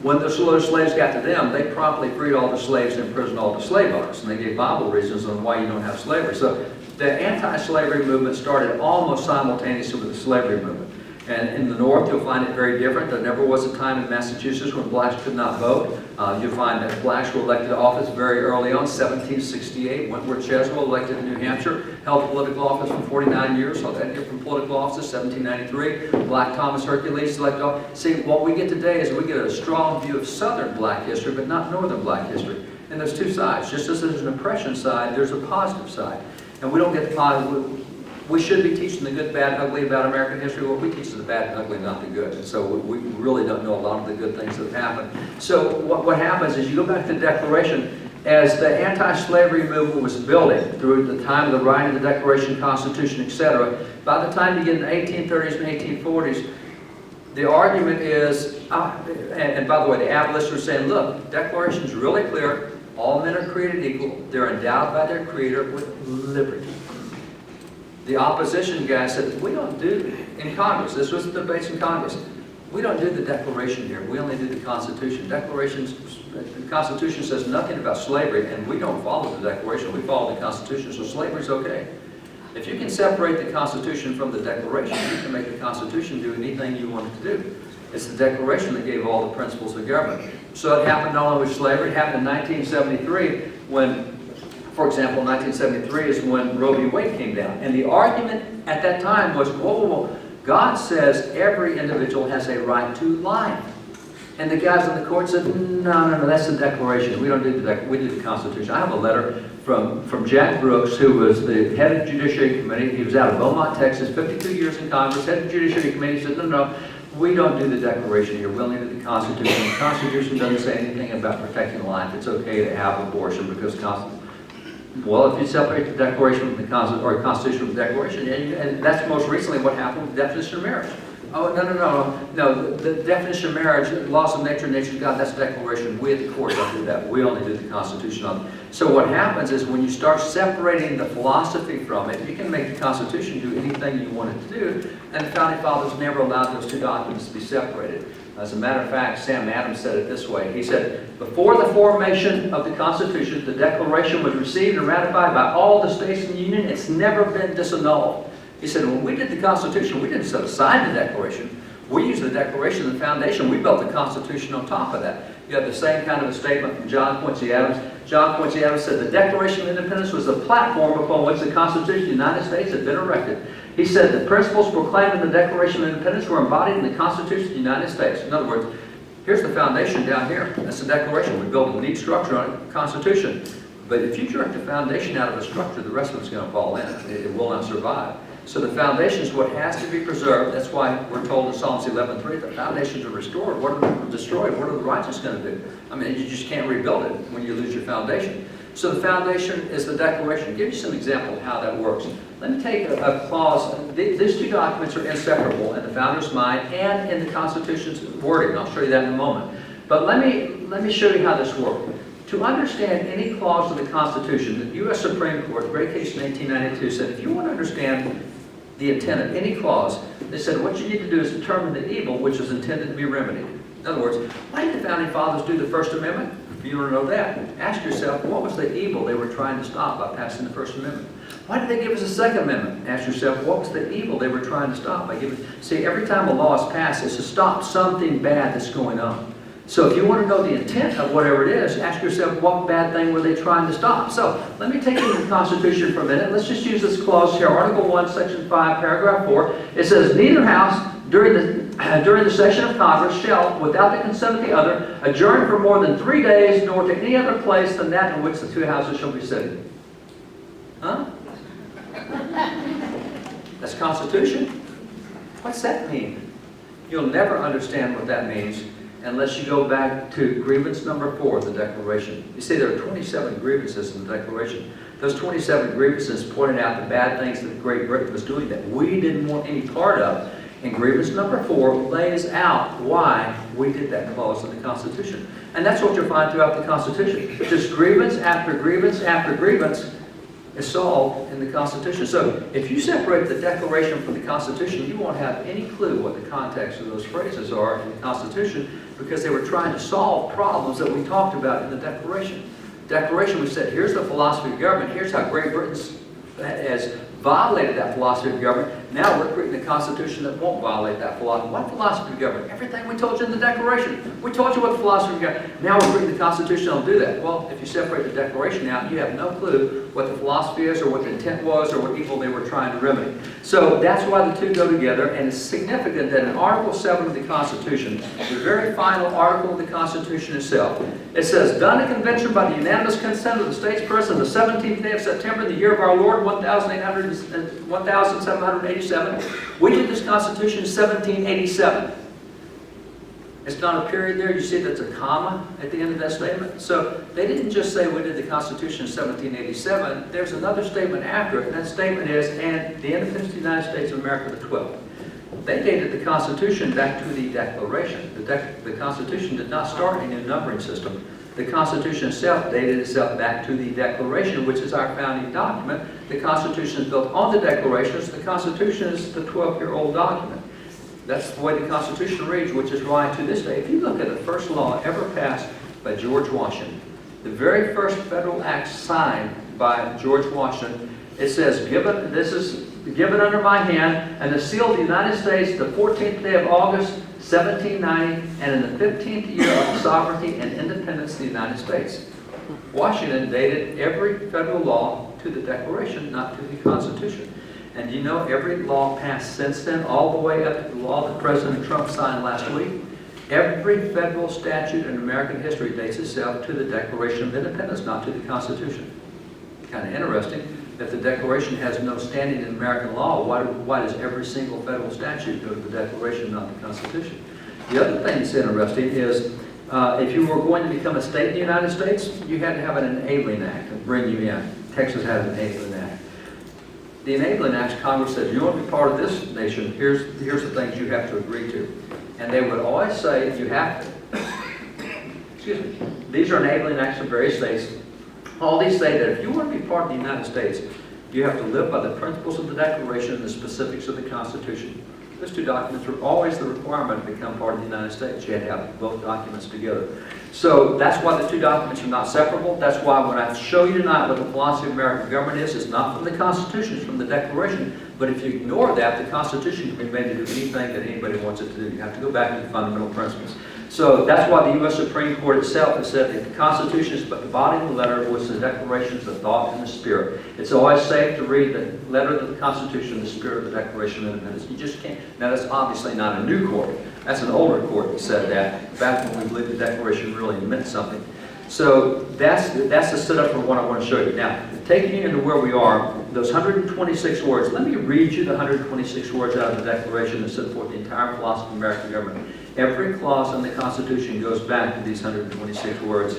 When those load of slaves got to them, they promptly freed all the slaves and imprisoned all the slave owners. And they gave Bible reasons on why you don't have slavery. So The anti-slavery movement started almost simultaneously with the slavery movement. And in the North, you'll find it very different. There never was a time in Massachusetts when blacks could not vote. You'll find that blacks were elected to office very early on, 1768. Wentworth Cheswell, elected in New Hampshire, held political office for 49 years, held that different political office, 1793. Black Thomas Hercules elected office. See, what we get today is we get a strong view of Southern black history, but not Northern black history. And there's two sides. Just as there's an oppression side, there's a positive side. And we don't get the positive. We should be teaching the good, bad, ugly about American history. Well, we teach the bad and ugly, not the good. And so we really don't know a lot of the good things that have happened. So what happens is you go back to the Declaration, as the anti-slavery movement was building through the time of the writing of the Declaration, Constitution, etc., by the time you get in the 1830s and 1840s, the argument is, and by the way, the abolitionists are saying, look, the Declaration is really clear. All men are created equal. They're endowed by their Creator with liberty. The opposition guy said, we don't do, in Congress, this was the debates in Congress, we don't do the Declaration here, we only do the Constitution. The Constitution says nothing about slavery, and we don't follow the Declaration, we follow the Constitution, so slavery's okay. If you can separate the Constitution from the Declaration, you can make the Constitution do anything you want it to do. It's the Declaration that gave all the principles of government. So it happened not only with slavery, it happened in 1973 when, for example, 1973 is when Roe v. Wade came down. And the argument at that time was, whoa, God says every individual has a right to life. And the guys in the court said, no, that's the Declaration. We don't do the Declaration, we do the Constitution. I have a letter from Jack Brooks, who was the head of the Judiciary Committee. He was out of Beaumont, Texas, 52 years in Congress, head of the Judiciary Committee. He said, no, we don't do the Declaration here. We only do the Constitution. The Constitution doesn't say anything about protecting life. It's okay to have abortion because well, if you separate the Declaration from the Constitution from the Declaration, and that's most recently what happened with the definition of marriage. Oh, no, the definition of marriage, laws of nature, nature's God, that's the Declaration. We at the court don't do that. We only do the Constitution. So what happens is when you start separating the philosophy from it, you can make the Constitution do anything you want it to do, and the Founding Fathers never allowed those two documents to be separated. As a matter of fact, Sam Adams said it this way. He said, before the formation of the Constitution, the Declaration was received and ratified by all the states in the Union. It's never been disannulled. He said, when we did the Constitution, we didn't set aside the Declaration. We used the Declaration as the foundation. We built the Constitution on top of that. You have the same kind of a statement from John Quincy Adams. John Quincy Adams said, the Declaration of Independence was the platform upon which the Constitution of the United States had been erected. He said the principles proclaimed in the Declaration of Independence were embodied in the Constitution of the United States. In other words, here's the foundation down here. That's the Declaration. We built a neat structure on it, the Constitution. But if you jerk the foundation out of the structure, the rest of it's going to fall in. It will not survive. So the foundation is what has to be preserved. That's why we're told in Psalms 11:3, the foundations are restored. What are destroyed? What are the righteous going to do? I mean, you just can't rebuild it when you lose your foundation. So the foundation is the Declaration. I'll give you some example of how that works. Let me take a clause. These two documents are inseparable in the Founder's mind and in the Constitution's wording. I'll show you that in a moment. But let me show you how this works. To understand any clause of the Constitution, the U.S. Supreme Court, a great case in 1892, said if you want to understand the intent of any clause, they said what you need to do is determine the evil which is intended to be remedied. In other words, why did the Founding Fathers do the First Amendment? If you want to know that, ask yourself, what was the evil they were trying to stop by passing the First Amendment? Why did they give us a Second Amendment? Ask yourself, what was the evil they were trying to stop by giving? See, every time a law is passed, it's to stop something bad that's going on. So if you want to know the intent of whatever it is, ask yourself, what bad thing were they trying to stop? So let me take you to the Constitution for a minute. Let's just use this clause here, Article 1, Section 5, Paragraph 4. It says, neither house during the session of Congress shall, without the consent of the other, adjourn for more than 3 days, nor to any other place than that in which the two houses shall be sitting. Huh? That's Constitution. What's that mean? You'll never understand what that means unless you go back to grievance number 4 of the Declaration. You see, there are 27 grievances in the Declaration. Those 27 grievances pointed out the bad things that Great Britain was doing that we didn't want any part of. And grievance number 4 lays out why we did that clause in the Constitution. And that's what you'll find throughout the Constitution. Just grievance after grievance after grievance is solved in the Constitution. So if you separate the Declaration from the Constitution, you won't have any clue what the context of those phrases are in the Constitution, because they were trying to solve problems that we talked about in the Declaration. Declaration, we said, here's the philosophy of government, here's how Great Britain's has violated that philosophy of government. Now we're creating a constitution that won't violate that philosophy. What philosophy of government? Everything we told you in the Declaration. We told you what the philosophy of government. Now we're creating the constitution that will do that. Well, if you separate the Declaration out, you have no clue what the philosophy is or what the intent was or what evil they were trying to remedy. So that's why the two go together, and it's significant that in Article 7 of the Constitution, the very final article of the Constitution itself, it says, done a convention by the unanimous consent of the states present the 17th day of September, in the year of our Lord, 1787. We did this Constitution in 1787. It's not a period there. You see that's a comma at the end of that statement. So they didn't just say we did the Constitution in 1787. There's another statement after it, and that statement is, and the independence of the United States of America the 12th. They dated the Constitution back to the Declaration. The Constitution did not start a new numbering system. The Constitution itself dated itself back to the Declaration, which is our founding document. The Constitution is built on the Declaration, so the Constitution is the 12-year-old document. That's the way the Constitution reads, which is right to this day. If you look at the first law ever passed by George Washington, the very first federal act signed by George Washington, it says, this is given under my hand, and the seal of the United States, the 14th day of August, 1790, and in the 15th year of the sovereignty and independence of the United States. Washington dated every federal law to the Declaration, not to the Constitution. And you know every law passed since then, all the way up to the law that President Trump signed last week, every federal statute in American history dates itself to the Declaration of Independence, not to the Constitution. Kind of interesting. If the Declaration has no standing in American law, why does every single federal statute go to the Declaration, not the Constitution? The other thing that's interesting is if you were going to become a state in the United States, you had to have an enabling act to bring you in. Texas has an enabling act. The enabling act, Congress said, you want to be part of this nation, here's the things you have to agree to. And they would always say, you have to. Excuse me. These are enabling acts of various states. All these say that if you want to be part of the United States, you have to live by the principles of the Declaration and the specifics of the Constitution. Those two documents were always the requirement to become part of the United States. You had to have both documents together. So that's why the two documents are not separable. That's why when I show you tonight what the philosophy of American government is, it's not from the Constitution, it's from the Declaration. But if you ignore that, the Constitution can be made to do anything that anybody wants it to do. You have to go back to the fundamental principles. So that's why the U.S. Supreme Court itself has said that the Constitution is but the body and the letter, which the Declaration is the thought and the spirit. It's always safe to read the letter of the Constitution, the spirit of the Declaration of Independence. You just can't. Now that's obviously not a new court. That's an older court that said that, back when we believed the Declaration really meant something. So that's the setup for what I want to show you. Now, taking you into where we are, those 126 words, let me read you the 126 words out of the Declaration that set forth the entire philosophy of American government. Every clause in the Constitution goes back to these 126 words.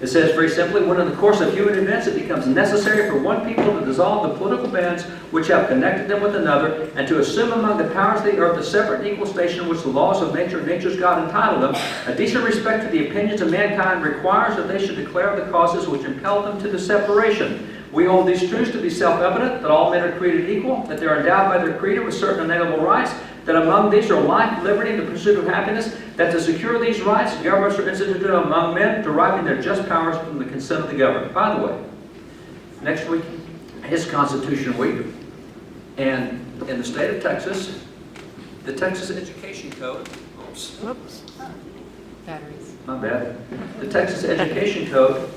It says very simply, when in the course of human events it becomes necessary for one people to dissolve the political bands which have connected them with another, and to assume among the powers of the earth a separate and equal station which the laws of nature and nature's God entitle them, a decent respect to the opinions of mankind requires that they should declare the causes which impel them to the separation. We hold these truths to be self-evident, that all men are created equal, that they are endowed by their Creator with certain inalienable rights, that among these are life, liberty, and the pursuit of happiness, that to secure these rights, governments are instituted among men, deriving their just powers from the consent of the governed. By the way, next week is Constitution Week, and in the state of Texas, the Texas Education Code, Whoops. Batteries. my bad, the Texas Education Code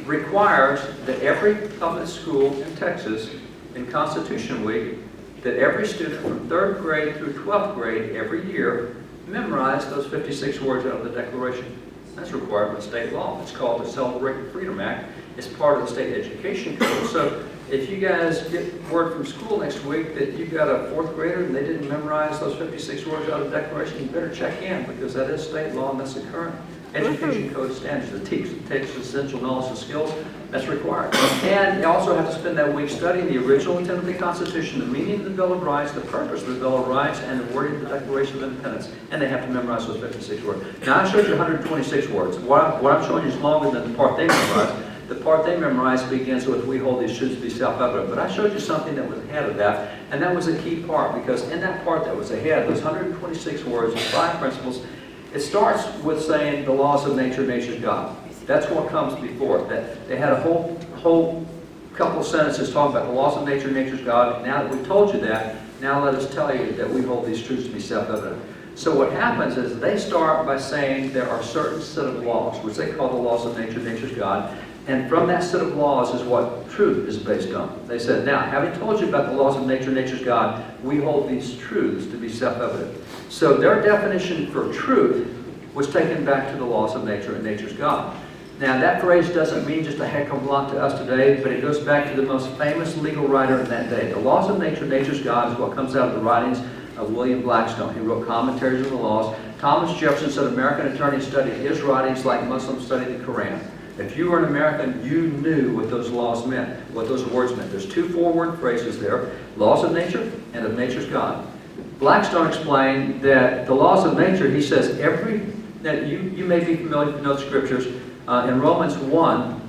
requires that every public school in Texas, in Constitution Week, that every student from 3rd grade through 12th grade every year memorize those 56 words out of the Declaration. That's required by state law. It's called the Celebrate Freedom Act. It's part of the state education code. So if you guys get word from school next week that you've got a 4th grader and they didn't memorize those 56 words out of the Declaration, you better check in, because that is state law and that's the current education code standards. It takes essential knowledge and skills. That's required. And you also have to spend that week studying the original intent of the Constitution, the meaning of the Bill of Rights, the purpose of the Bill of Rights, and the wording of the Declaration of Independence. And they have to memorize those 56 words. Now, I showed you 126 words. What I'm showing you is longer than the part they memorized. The part they memorized begins with, we hold these truths to be self-evident. But I showed you something that was ahead of that, and that was a key part, because in that part that was ahead, those 126 words, the 5 principles, it starts with saying the laws of nature, nature's God. That's what comes before. That they had a whole couple of sentences talking about the laws of nature, nature's God. Now that we've told you that, now let us tell you that we hold these truths to be self-evident. So what happens is they start by saying there are certain set of laws, which they call the laws of nature, nature's God, and from that set of laws is what truth is based on. They said, now, having told you about the laws of nature, nature's God, we hold these truths to be self-evident. So their definition for truth was taken back to the laws of nature and nature's God. Now, that phrase doesn't mean just a heck of a lot to us today, but it goes back to the most famous legal writer in that day. The laws of nature, nature's God is what comes out of the writings of William Blackstone. He wrote commentaries on the laws. Thomas Jefferson said American attorneys studied his writings like Muslims study the Quran. If you were an American, you knew what those laws meant, what those words meant. There's two four-word phrases there, laws of nature and of nature's God. Blackstone explained that the laws of nature, he says, that you may be familiar with the scriptures. In Romans 1,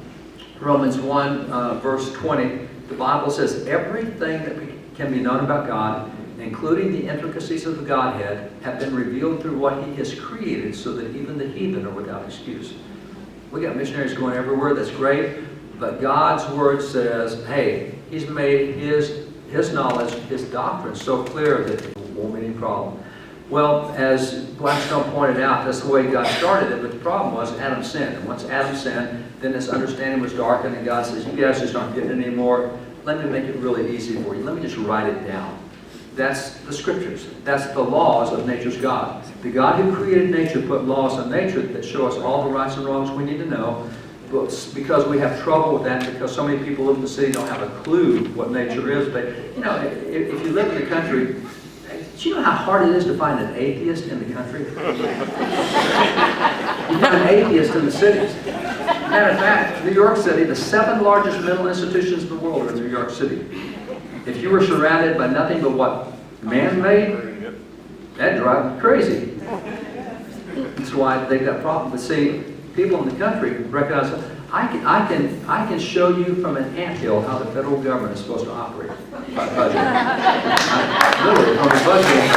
verse 20, the Bible says, everything that can be known about God, including the intricacies of the Godhead, have been revealed through what He has created, so that even the heathen are without excuse. We got missionaries going everywhere, that's great, but God's Word says, hey, He's made His knowledge, His doctrine so clear that it won't be any problem. Well, as Blackstone pointed out, that's the way God started it, but the problem was Adam sinned. And once Adam sinned, then this understanding was darkened, and God says, you guys just aren't getting it anymore. Let me make it really easy for you. Let me just write it down. That's the scriptures. That's the laws of nature's God. The God who created nature put laws of nature that show us all the rights and wrongs we need to know. But because we have trouble with that, because so many people live in the city don't have a clue what nature is. But, you know, if you live in the country, do you know how hard it is to find an atheist in the country? You find an atheist in the cities. Matter of fact, New York City, the 7 largest mental institutions in the world are in New York City. If you were surrounded by nothing but what man-made, that'd drive you crazy. That's why they've got problems. But see, people in the country recognize that I can show you from an anthill how the federal government is supposed to operate by budget. Literally, from the budget.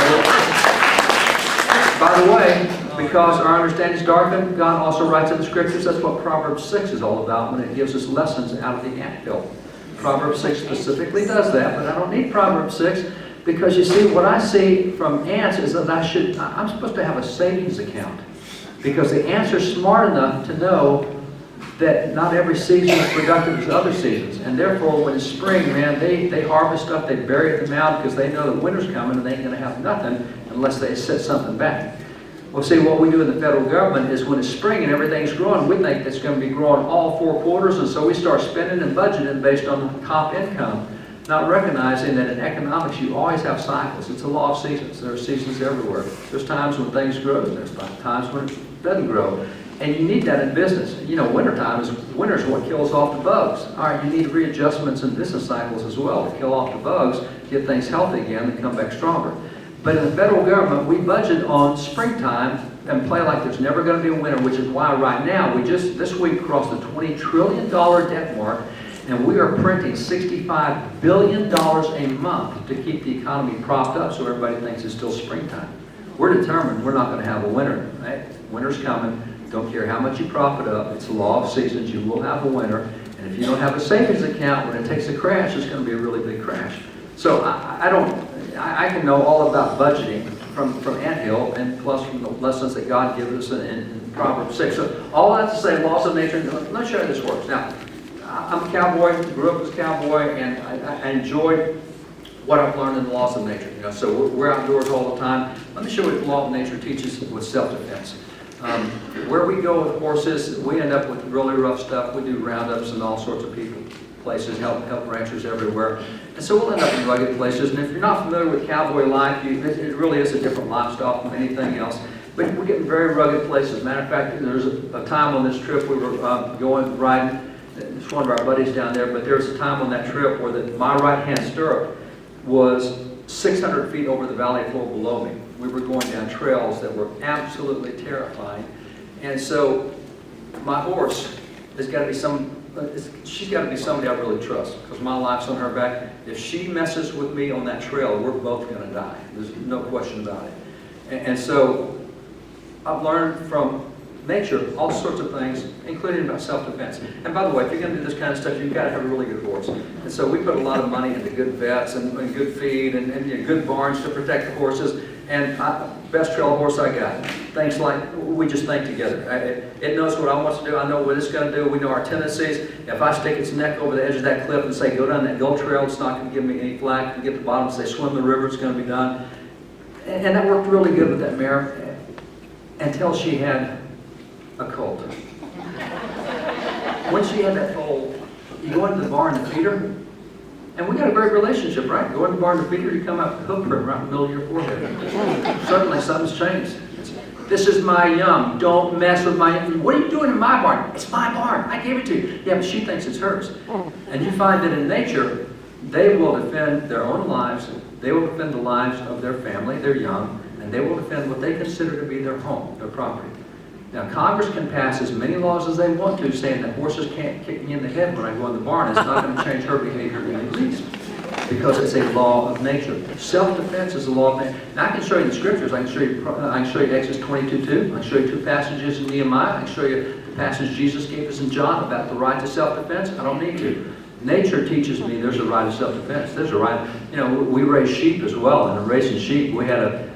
By the way, because our understanding is darkened, God also writes in the scriptures. That's what Proverbs 6 is all about when it gives us lessons out of the anthill. Proverbs 6 specifically does that, but I don't need Proverbs 6 because you see, what I see from ants is that I'm supposed to have a savings account because the ants are smart enough to know that not every season is productive as other seasons. And therefore, when it's spring, man, they harvest stuff, they bury it in the mound because they know that winter's coming and they ain't going to have nothing unless they set something back. Well, see, what we do in the federal government is when it's spring and everything's growing, we think it's going to be growing all 4 quarters, and so we start spending and budgeting based on top income, not recognizing that in economics you always have cycles. It's a law of seasons. There are seasons everywhere. There's times when things grow, and there's times when it doesn't grow. And you need that in business. You know, winter's what kills off the bugs. All right, you need readjustments in business cycles as well to kill off the bugs, get things healthy again, and come back stronger. But in the federal government, we budget on springtime and play like there's never going to be a winter, which is why right now we just this week crossed the $20 trillion debt mark, and we are printing $65 billion a month to keep the economy propped up so everybody thinks it's still springtime. We're determined we're not going to have a winter. Right? Winter's coming. Don't care how much you prop it up. It's the law of seasons. You will have a winter. And if you don't have a savings account, when it takes a crash, it's going to be a really big crash. So I can know all about budgeting from anthill and plus from the lessons that God gives us in Proverbs 6. So all that to say, laws of nature. Let me show you how this works. Now, I'm a cowboy, grew up as a cowboy, and I enjoyed what I've learned in the laws of nature. You know, so we're outdoors all the time. Let me show you what the law of nature teaches with self-defense. Where we go with horses, we end up with really rough stuff. We do roundups and all sorts of places, help ranchers everywhere. And so we'll end up in rugged places. And if you're not familiar with cowboy life, it really is a different lifestyle from anything else. But we're getting very rugged places. Matter of fact, there's a time on this trip we were going riding. It's one of our buddies down there, but there was a time on that trip where my right-hand stirrup was 600 feet over the valley floor below me. We were going down trails that were absolutely terrifying. And so my horse has got to be she's got to be somebody I really trust because my life's on her back. If she messes with me on that trail, we're both going to die. There's no question about it. And so I've learned from nature, all sorts of things, including about self-defense. And by the way, if you're going to do this kind of stuff, you've got to have a really good horse. And so we put a lot of money into good vets and good feed and you know, good barns to protect the horses. And best trail horse I got. Things like, we just think together. It knows what I want to do. I know what it's going to do. We know our tendencies. If I stick its neck over the edge of that cliff and say, go down that gold trail, it's not going to give me any flack. And get to the bottom and say, swim the river, it's going to be done. And that worked really good with that mare until she had a colt. When she had that foal, you go into the barn to feed her, and we got a great relationship, right? Go in the barn to feed her, you come out with a hoof print right in the middle of your forehead. Suddenly something's changed. This is my young. Don't mess with my young. What are you doing in my barn? It's my barn. I gave it to you. Yeah, but she thinks it's hers. And you find that in nature, they will defend their own lives. They will defend the lives of their family, their young, and they will defend what they consider to be their home, their property. Now, Congress can pass as many laws as they want to, saying that horses can't kick me in the head when I go in the barn. It's not going to change her behavior in the least, because it's a law of nature. Self-defense is a law of nature. Now, I can show you the scriptures. I can show you Exodus 22:2. I can show you 2 passages in Nehemiah. I can show you the passage Jesus gave us in John about the right to self-defense. I don't need to. Nature teaches me there's a right of self-defense. There's a right. You know, we raise sheep as well, and in raising sheep, we had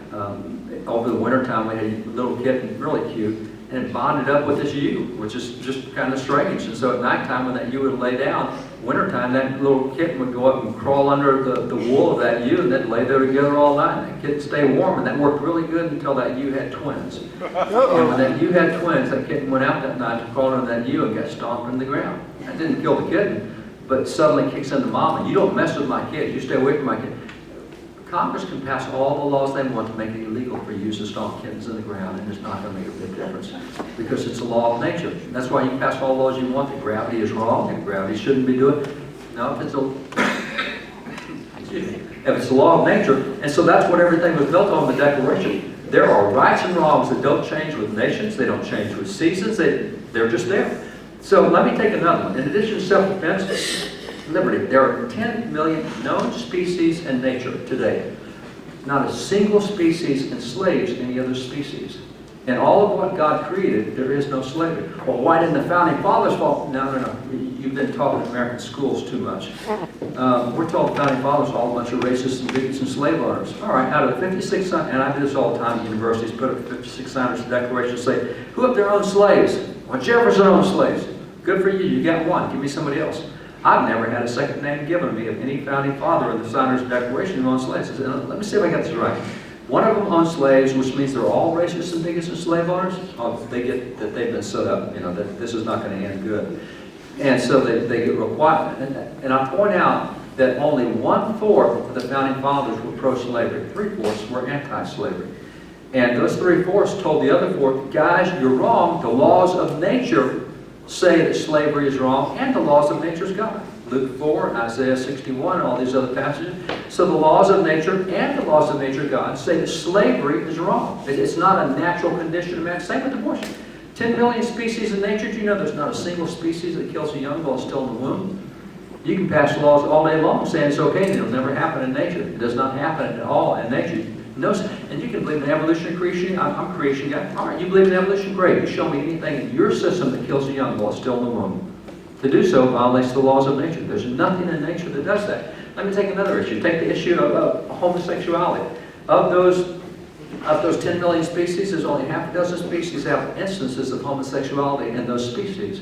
over the wintertime, we had a little kitten, really cute, and it bonded up with this ewe, which is just kind of strange. And so at nighttime, when that ewe would lay down, wintertime, that little kitten would go up and crawl under the wool of that ewe, and they'd lay there together all night. And that kitten stay warm, and that worked really good until that ewe had twins. And when that ewe had twins, that kitten went out that night to crawl under that ewe and got stomped in the ground. That didn't kill the kitten, but it suddenly kicks into mom, and you don't mess with my kid, you stay away from my kid. Congress can pass all the laws they want to make it illegal for you to stomp kittens in the ground, and it's not going to make a big difference because it's a law of nature. And that's why you can pass all the laws you want that gravity is wrong and gravity shouldn't be doing. No, if it's a law of nature, and so that's what everything was built on, the Declaration. There are rights and wrongs that don't change with nations, they don't change with seasons, they're just there. So let me take another one. In addition to self-defense, liberty. There are 10 million known species in nature today. Not a single species enslaves any other species. In all of what God created, there is no slavery. Well, why didn't the founding fathers fall? No. You've been taught in American schools too much. We're told the founding fathers are all a bunch of racists and bigots and slave owners. All right, out of the 56, and I do this all the time at universities, put up 56 signers to the Declaration, say, who have their own slaves? Well, Jefferson owned slaves. Good for you, you got one. Give me somebody else. I've never had a second name given me of any founding father in the Signers' Declaration who owned slaves. I said, let me see if I got this right. One of them owned slaves, which means they're all racists and bigots and slave owners. Oh, they get that they've been set up, you know, that this is not going to end good. And so they get real quiet. And I point out that only 1/4 of the founding fathers were pro-slavery. 3/4 were anti-slavery. And those 3/4 told the other 4, guys, you're wrong. The laws of nature say that slavery is wrong, and the laws of nature is God. Luke 4, Isaiah 61, all these other passages. So the laws of nature and the laws of nature, God, say that slavery is wrong. It's not a natural condition of man. Same with abortion. 10 million species in nature. Do you know there's not a single species that kills a young while it's still in the womb? You can pass laws all day long saying it's okay, and it'll never happen in nature. It does not happen at all in nature. No, and you can believe in evolution and creation. I'm a creation guy. All right, you believe in evolution? Great. You show me anything in your system that kills a young while it's still in the womb. To do so violates the laws of nature. There's nothing in nature that does that. Let me take another issue. Take the issue of homosexuality. Of those 10 million species, there's only half a dozen species that have instances of homosexuality in those species.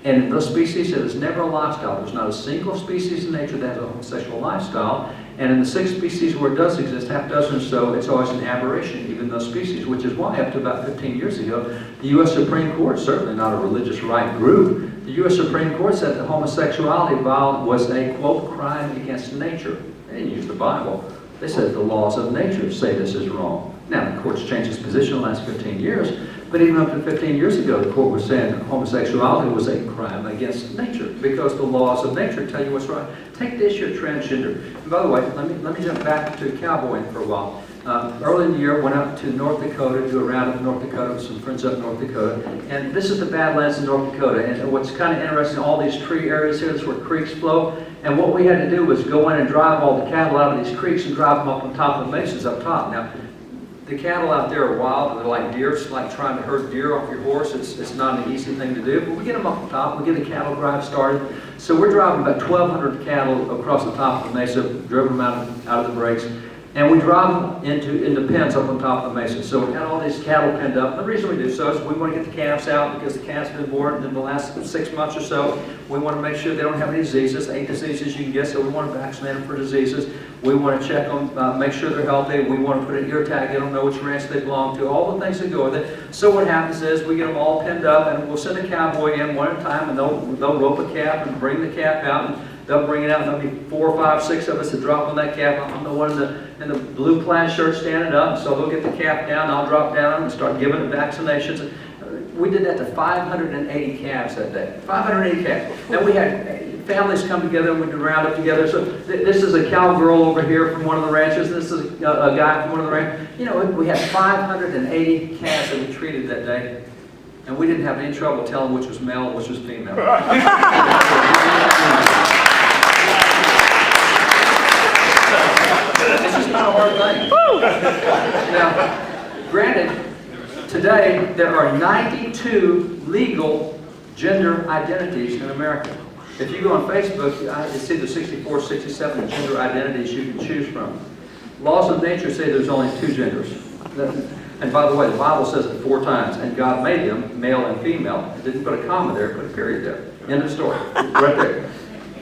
And in those species, it is never a lifestyle. There's not a single species in nature that has a homosexual lifestyle. And in the 6 species where it does exist, half a dozen or so, it's always an aberration, even in those species, which is why up to about 15 years ago, the U.S. Supreme Court, certainly not a religious right group, the U.S. Supreme Court said that homosexuality was a, quote, crime against nature. They didn't use the Bible. They said the laws of nature say this is wrong. Now, the court's changed its position in the last 15 years, but even up to 15 years ago, the court was saying homosexuality was a crime against nature because the laws of nature tell you what's right. Take the issue of transgender. And by the way, let me jump back to cowboying for a while. Early in the year, went up to North Dakota to do a round of North Dakota with some friends up in North Dakota. And this is the Badlands in North Dakota. And what's kind of interesting, all these tree areas here, this is where creeks flow. And what we had to do was go in and drive all the cattle out of these creeks and drive them up on top of the mesas up top. Now, The cattle out there are wild. They're like deer. It's like trying to herd deer off your horse. It's not an easy thing to do. But we get them up the top. We get the cattle drive started. So we're driving about 1,200 cattle across the top of the mesa, driven them out of the breaks. And we drive them into pens up on top of the mesa. So we got all these cattle penned up. And the reason we do so is we want to get the calves out because the calves have been born in the last 6 months or so. We want to make sure they don't have any diseases, 8 diseases you can get, so we want to vaccinate them for diseases. We want to check them, make sure they're healthy. We want to put an ear tag in them, know which ranch they belong to, all the things that go with it. So what happens is we get them all pinned up, and we'll send a cowboy in one at a time, and they'll rope a calf and bring the calf out, and they'll bring it out, and there'll be 4, 5, 6 of us to drop on that calf. I'm the one in the blue plaid shirt standing up, so they'll get the calf down, I'll drop down and start giving them vaccinations. We did that to 580 calves that day. 580 calves. And we had families come together and we'd round up together. So this is a cowgirl over here from one of the ranches. This is a guy from one of the ranches. You know, we had 580 calves that we treated that day. And we didn't have any trouble telling which was male and which was female. It's just not a hard thing. Now, granted, today there are 92 legal gender identities in America. If you go on Facebook, it's either 64, 67 gender identities you can choose from. Laws of nature say there's only 2 genders. And by the way, the Bible says it 4 times, and God made them male and female. It didn't put a comma there, it put a period there. End of story, right there.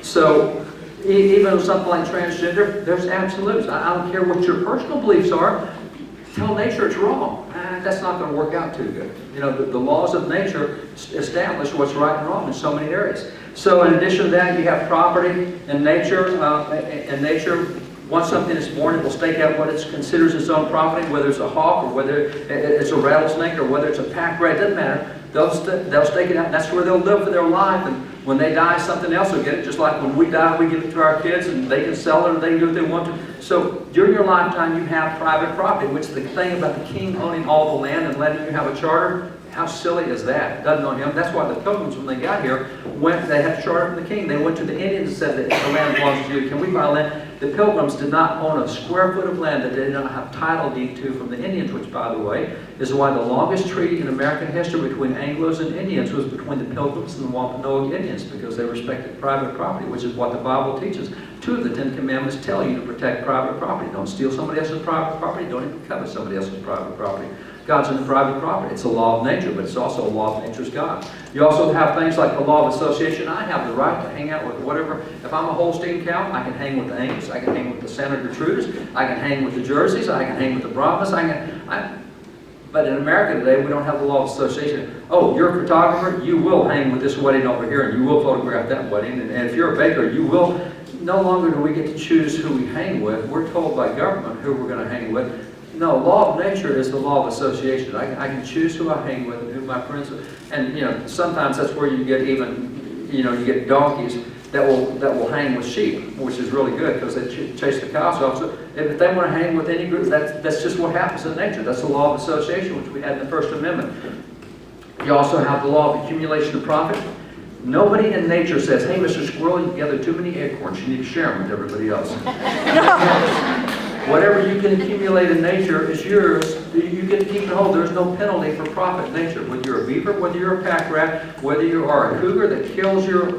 So, even with something like transgender, there's absolutes. I don't care what your personal beliefs are. Tell nature it's wrong. That's not going to work out too good. You know, the laws of nature establish what's right and wrong in so many areas. So in addition to that, you have property and nature. And nature, once something is born, it will stake out what it considers its own property, whether it's a hawk or whether it's a rattlesnake or whether it's a pack rat. It doesn't matter. They'll stake it out. And that's where they'll live for their life. And when they die, something else will get it. Just like when we die, we give it to our kids, and they can sell it or they can do what they want to. So during your lifetime, you have private property, which is the thing about the king owning all the land and letting you have a charter. How silly is that? It doesn't own him. That's why the Pilgrims, when they got here, they had a charter from the king. They went to the Indians and said that the land belongs to you. Can we buy land? The Pilgrims did not own a square foot of land that they did not have title deed to from the Indians, which, by the way, is why the longest treaty in American history between Anglos and Indians was between the Pilgrims and the Wampanoag Indians, because they respected private property, which is what the Bible teaches. 2 of the 10 Commandments tell you to protect private property. Don't steal somebody else's private property. Don't even covet somebody else's private property. God's in the private property. It's a law of nature, but it's also a law of nature's God. You also have things like the law of association. I have the right to hang out with whatever. If I'm a Holstein cow, I can hang with the Angus. I can hang with the Santa Gertrudis. I can hang with the Jerseys. I can hang with the Brahmas. But in America today, we don't have the law of association. Oh, you're a photographer, you will hang with this wedding over here, and you will photograph that wedding. And if you're a baker, you will. No longer do we get to choose who we hang with. We're told by government who we're going to hang with. No, law of nature is the law of association. I can choose who I hang with and who my friends are. And, you know, sometimes that's where you get even, you know, you get donkeys that will hang with sheep, which is really good because they chase the cows off. So if they want to hang with any group, that's just what happens in nature. That's the law of association, which we had in the First Amendment. You also have the law of accumulation of profit. Nobody in nature says, hey, Mr. Squirrel, you gathered too many acorns. You need to share them with everybody else. Whatever you can accumulate in nature is yours. You get to keep and hold. There's no penalty for profit in nature. Whether you're a beaver, whether you're a pack rat, whether you are a cougar that kills your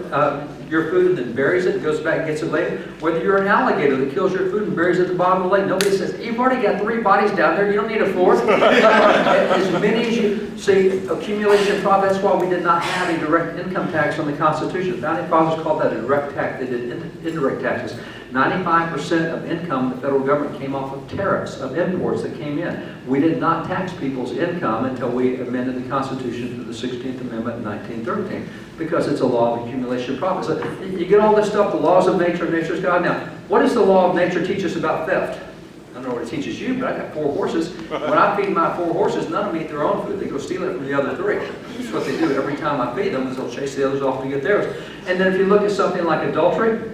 food and then buries it and goes back and gets it later, whether you're an alligator that kills your food and buries it at the bottom of the lake. Nobody says, you've already got 3 bodies down there. You don't need a 4th. As many as you see, accumulation of profit. That's why we did not have a direct income tax on the Constitution. The Founding Fathers called that a direct tax. They did indirect taxes. 95% of income, the federal government came off of tariffs, of imports that came in. We did not tax people's income until we amended the Constitution through the 16th Amendment in 1913, because it's a law of accumulation of profit. So you get all this stuff, the laws of nature, nature's God. Now, what does the law of nature teach us about theft? I don't know what it teaches you, but I got 4 horses. When I feed my 4 horses, none of them eat their own food. They go steal it from the other 3. That's what they do every time I feed them, is they'll chase the others off to get theirs. And then if you look at something like adultery,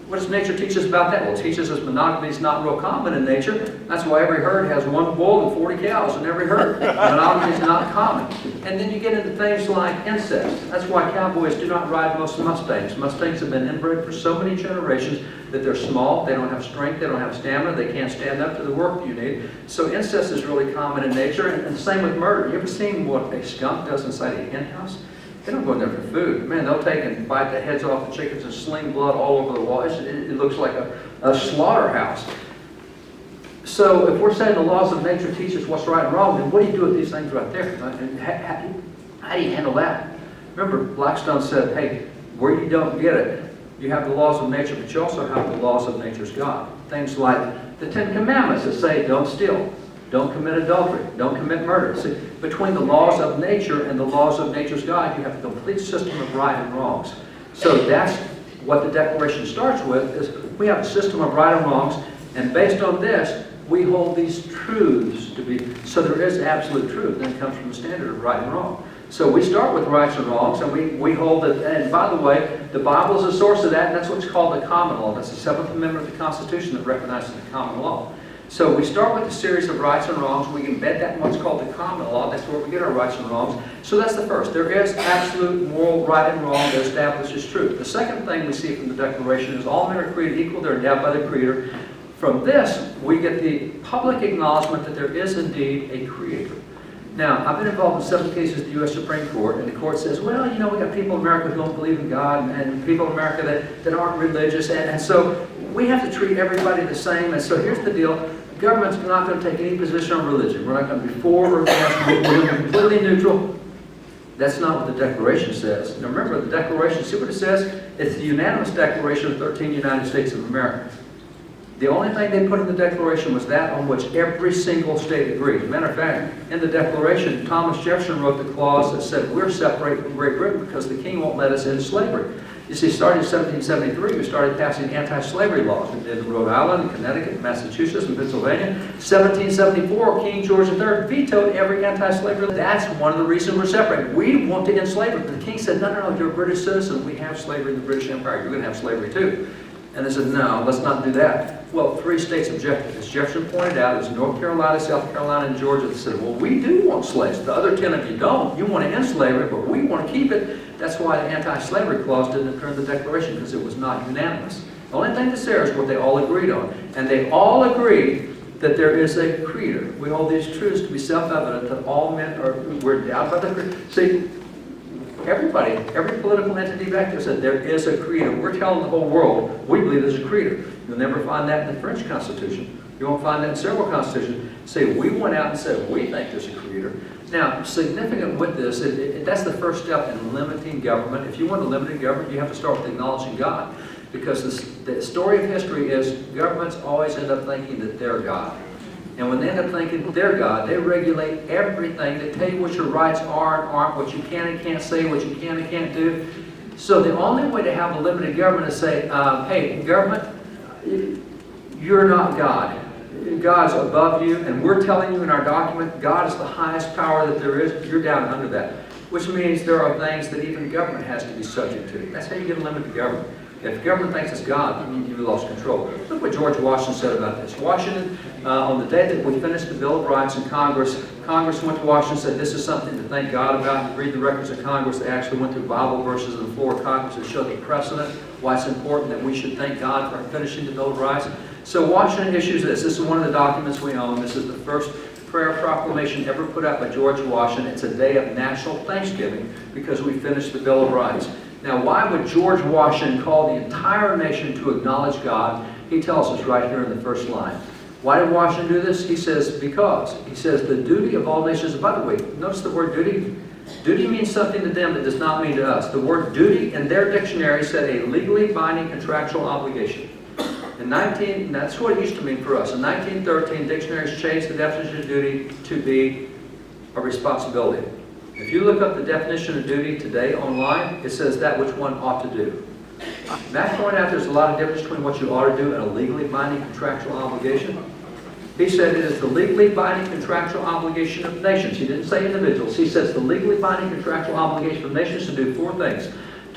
What does nature teach us about that? Well, it teaches us monogamy is not real common in nature. That's why every herd has one bull and 40 cows in every herd. Monogamy is not common. And then you get into things like incest. That's why cowboys do not ride most Mustangs. Mustangs have been inbred for so many generations that they're small, they don't have strength, they don't have stamina, they can't stand up to the work you need. So incest is really common in nature, and the same with murder. You ever seen what a skunk does inside a hen house? They don't go in there for food. Man, they'll take and bite the heads off the chickens and sling blood all over the wall. It looks like a slaughterhouse. So if we're saying the laws of nature teach us what's right and wrong, then what do you do with these things right there? And how do you handle that? Remember, Blackstone said, hey, where you don't get it, you have the laws of nature, but you also have the laws of nature's God. Things like the 10 Commandments that say don't steal, don't commit adultery, don't commit murder. See, between the laws of nature and the laws of nature's God, you have a complete system of right and wrongs. So that's what the Declaration starts with, is we have a system of right and wrongs, and based on this, we hold these truths to be, so there is absolute truth, and it comes from the standard of right and wrong. So we start with rights and wrongs, and we hold it, and by the way, the Bible is the source of that, and that's what's called the common law. That's the 7th Amendment of the Constitution that recognizes the common law. So we start with a series of rights and wrongs. We embed that in what's called the common law. That's where we get our rights and wrongs. So that's the first. There is absolute moral right and wrong that establishes truth. The second thing we see from the Declaration is all men are created equal. They're endowed by the Creator. From this, we get the public acknowledgement that there is indeed a Creator. Now, I've been involved in 7 cases at the U.S. Supreme Court, and the court says, well, you know, we got people in America who don't believe in God, and people in America that aren't religious, and so we have to treat everybody the same. And so here's the deal. Government's not going to take any position on religion. We're not going to be for or against. We're going to be completely neutral. That's not what the Declaration says. Now remember, the Declaration, see what it says? It's the unanimous declaration of 13 United States of America. The only thing they put in the Declaration was that on which every single state agreed. As a matter of fact, in the Declaration, Thomas Jefferson wrote the clause that said, we're separated from Great Britain because the king won't let us into slavery. You see, starting in 1773, we started passing anti-slavery laws. We did in Rhode Island, Connecticut, Massachusetts, and Pennsylvania. 1774, King George III vetoed every anti-slavery law. That's one of the reasons we're separated. We want to end slavery. But the king said, no, no, no, you're a British citizen. We have slavery in the British Empire. You're going to have slavery too. And they said, no, let's not do that. Well, 3 states objected. As Jefferson pointed out, it was North Carolina, South Carolina, and Georgia that said, well, we do want slaves. The other 10 of you don't. You want to end slavery, but we want to keep it. That's why the anti-slavery clause didn't appear in the Declaration, because it was not unanimous. The only thing that's there is what they all agreed on. And they all agreed that there is a Creator. We hold these truths to be self-evident that all men we're endowed by the Creator. See, everybody, every political entity back there said there is a Creator. We're telling the whole world we believe there's a Creator. You'll never find that in the French Constitution. You won't find that in several constitutions. Say, we went out and said, we think there's a Creator. Now, significant with this, that's the first step in limiting government. If you want to limit government, you have to start with acknowledging God. Because the story of history is governments always end up thinking that they're God. And when they end up thinking they're God, they regulate everything. They tell you what your rights are and aren't, what you can and can't say, what you can and can't do. So the only way to have a limited government is say, hey, government, you're not God. God's above you, and we're telling you in our document, God is the highest power that there is. You're down under that. Which means there are things that even government has to be subject to. That's how you get a limited government. If government thinks it's God, you've lost control. Look what George Washington said about this. Washington, on the day that we finished the Bill of Rights in Congress went to Washington and said, this is something to thank God about. You read the records of Congress, they actually went through Bible verses on the floor of Congress that show the precedent, why it's important that we should thank God for finishing the Bill of Rights. So Washington issues this. This is one of the documents we own. This is the first prayer proclamation ever put out by George Washington. It's a day of national thanksgiving because we finished the Bill of Rights. Now, why would George Washington call the entire nation to acknowledge God? He tells us right here in the first line. Why did Washington do this? He says, because. He says, the duty of all nations. By the way, notice the word duty. Duty means something to them that does not mean to us. The word duty in their dictionary said a legally binding contractual obligation. That's what it used to mean for us. In 1913, dictionaries changed the definition of duty to be a responsibility. If you look up the definition of duty today online, it says that which one ought to do. Matt pointed out there's a lot of difference between what you ought to do and a legally binding contractual obligation. He said it is the legally binding contractual obligation of nations. He didn't say individuals. He says the legally binding contractual obligation of nations to do 4 things.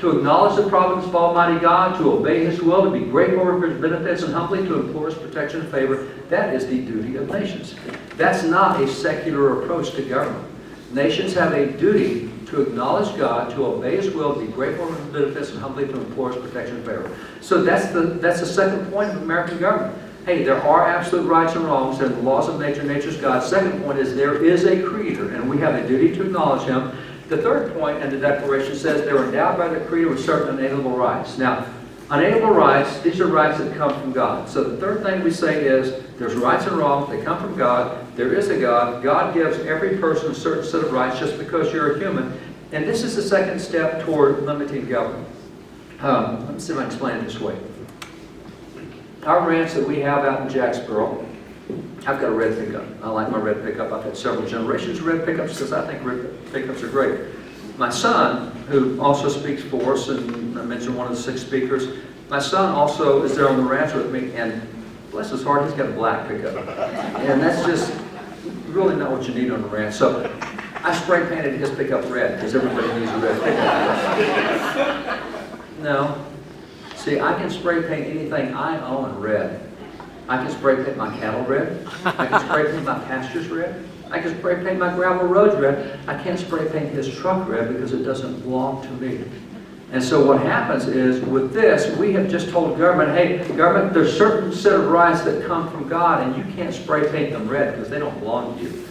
to acknowledge the providence of Almighty God, to obey His will, to be grateful for His benefits, and humbly to implore His protection and favor. That is the duty of nations. That's not a secular approach to government. Nations have a duty to acknowledge God, to obey His will, to be grateful for His benefits, and humbly to implore His protection and favor. So that's the second point of American government. Hey, there are absolute rights and wrongs, and the laws of nature, nature's God. Second point is there is a Creator, and we have a duty to acknowledge Him. The third point in the Declaration says they're endowed by the Creator with certain unalienable rights. Now, unalienable rights, these are rights that come from God. So the third thing we say is there's rights and wrongs, they come from God, there is a God, God gives every person a certain set of rights just because you're a human, and this is the second step toward limiting government. Let me see if I can explain it this way. Our ranch that we have out in Jacksboro, I've got a red pickup. I like my red pickup. I've had several generations of red pickups because I think red pickups are great. My son, who also speaks for us, and I mentioned one of the 6 speakers, my son also is there on the ranch with me, and bless his heart, he's got a black pickup. And that's just really not what you need on the ranch. So I spray painted his pickup red because everybody needs a red pickup. No. See, I can spray paint anything I own red. I can spray paint my cattle red. I can spray paint my pastures red. I can spray paint my gravel roads red. I can't spray paint his truck red because it doesn't belong to me. And so what happens is, with this, we have just told government, hey, government, there's certain set of rights that come from God, and you can't spray paint them red because they don't belong to you.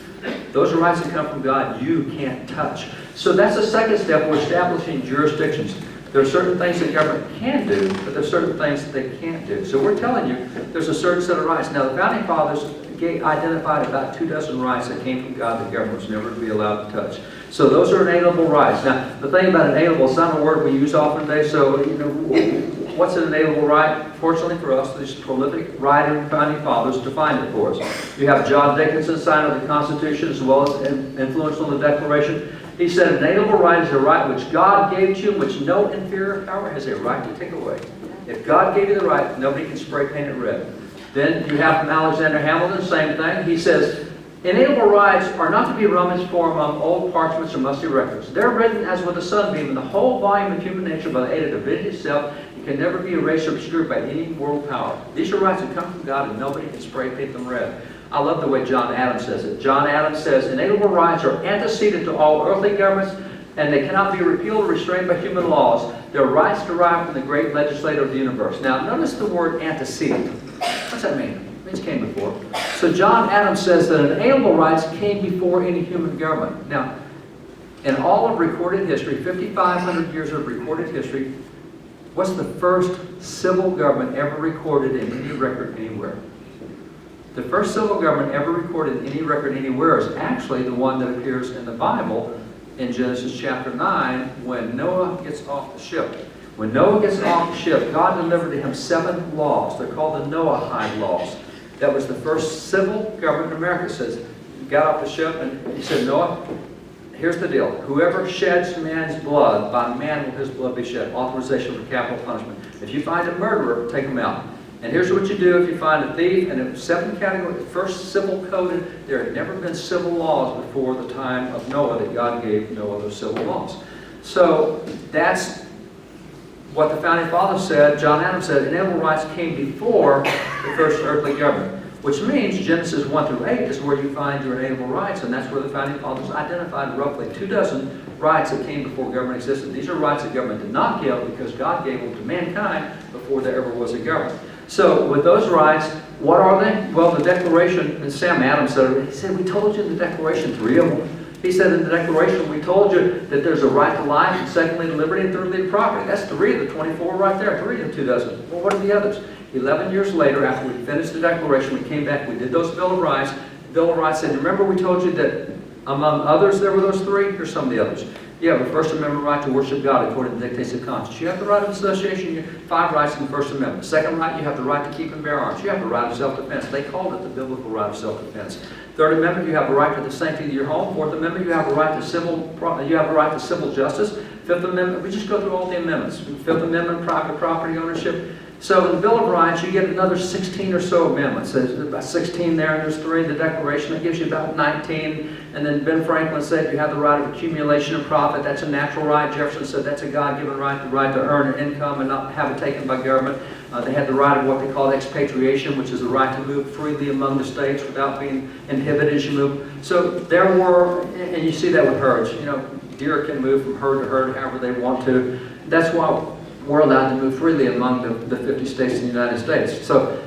Those are rights that come from God you can't touch. So that's the second step. We're establishing jurisdictions. There are certain things that government can do, but there are certain things that they can't do. So we're telling you there's a certain set of rights. Now, the Founding Fathers identified about 24 rights that came from God that government was never to be allowed to touch. So those are inalienable rights. Now, the thing about inalienable, it's not a word we use often today, so, you know, what's an inalienable right? Fortunately for us, this prolific writer Founding Fathers defined it for us. You have John Dickinson, signer of the Constitution, as well as influence on the Declaration. He said, an inalienable right is a right which God gave to you, which no inferior power has a right to take away. If God gave you the right, nobody can spray paint it red. Then you have from Alexander Hamilton, same thing. He says, inalienable rights are not to be rummaged for among old parchments or musty records. They're written as with a sunbeam in the whole volume of human nature by the aid of divinity itself. It can never be erased or obscured by any world power. These are rights that come from God, and nobody can spray paint them red. I love the way John Adams says it. John Adams says, inalienable rights are antecedent to all earthly governments, and they cannot be repealed or restrained by human laws. They're rights derived from the great legislator of the universe. Now, notice the word antecedent. What's that mean? It means came before. So John Adams says that inalienable rights came before any human government. Now, in all of recorded history, 5,500 years of recorded history, what's the first civil government ever recorded in any record anywhere? The first civil government ever recorded in any record anywhere is actually the one that appears in the Bible in Genesis chapter 9 when Noah gets off the ship. When Noah gets off the ship, God delivered to him 7 laws. They're called the Noahide laws. That was the first civil government in America. It says, he got off the ship and he said, Noah, here's the deal. Whoever sheds man's blood, by man will his blood be shed. Authorization for capital punishment. If you find a murderer, take him out. And here's what you do if you find a thief, and in 7 categories, the first civil code, there had never been civil laws before the time of Noah that God gave Noah those civil laws. So that's what the Founding Fathers said. John Adams said, inalienable rights came before the first earthly government, which means Genesis 1 through 8 is where you find your inalienable rights, and that's where the Founding Fathers identified roughly 24 rights that came before government existed. These are rights that government did not give because God gave them to mankind before there ever was a government. So with those rights, what are they? Well, the Declaration, and Sam Adams said it, he said, we told you in the Declaration 3 of them. He said in the Declaration, we told you that there's a right to life, and secondly to liberty, and thirdly to property. That's 3 of the 24 right there, 3 of the 2 dozen. Well, what are the others? 11 years later, after we finished the Declaration, we came back, we did those Bill of Rights. The Bill of Rights said, remember we told you that among others there were those 3? Here's some of the others. You have a First Amendment right to worship God according to the dictates of conscience. You have the right of association. You have 5 rights in the First Amendment. Second right, you have the right to keep and bear arms. You have the right of self-defense. They called it the biblical right of self-defense. Third Amendment, you have the right to the sanctity of your home. Fourth Amendment, you have the right to civil justice. Fifth Amendment, we just go through all the amendments. Fifth Amendment, private property ownership. So in the Bill of Rights, you get another 16 or so amendments. There's about 16 there, and there's 3 in the Declaration. That gives you about 19. And then Ben Franklin said you have the right of accumulation and profit. That's a natural right. Jefferson said that's a God-given right, the right to earn an income and not have it taken by government. They had the right of what they call expatriation, which is the right to move freely among the states without being inhibited as you move. So there were, and you see that with herds. You know, deer can move from herd to herd however they want to. That's why we're allowed to move freely among the 50 states in the United States. So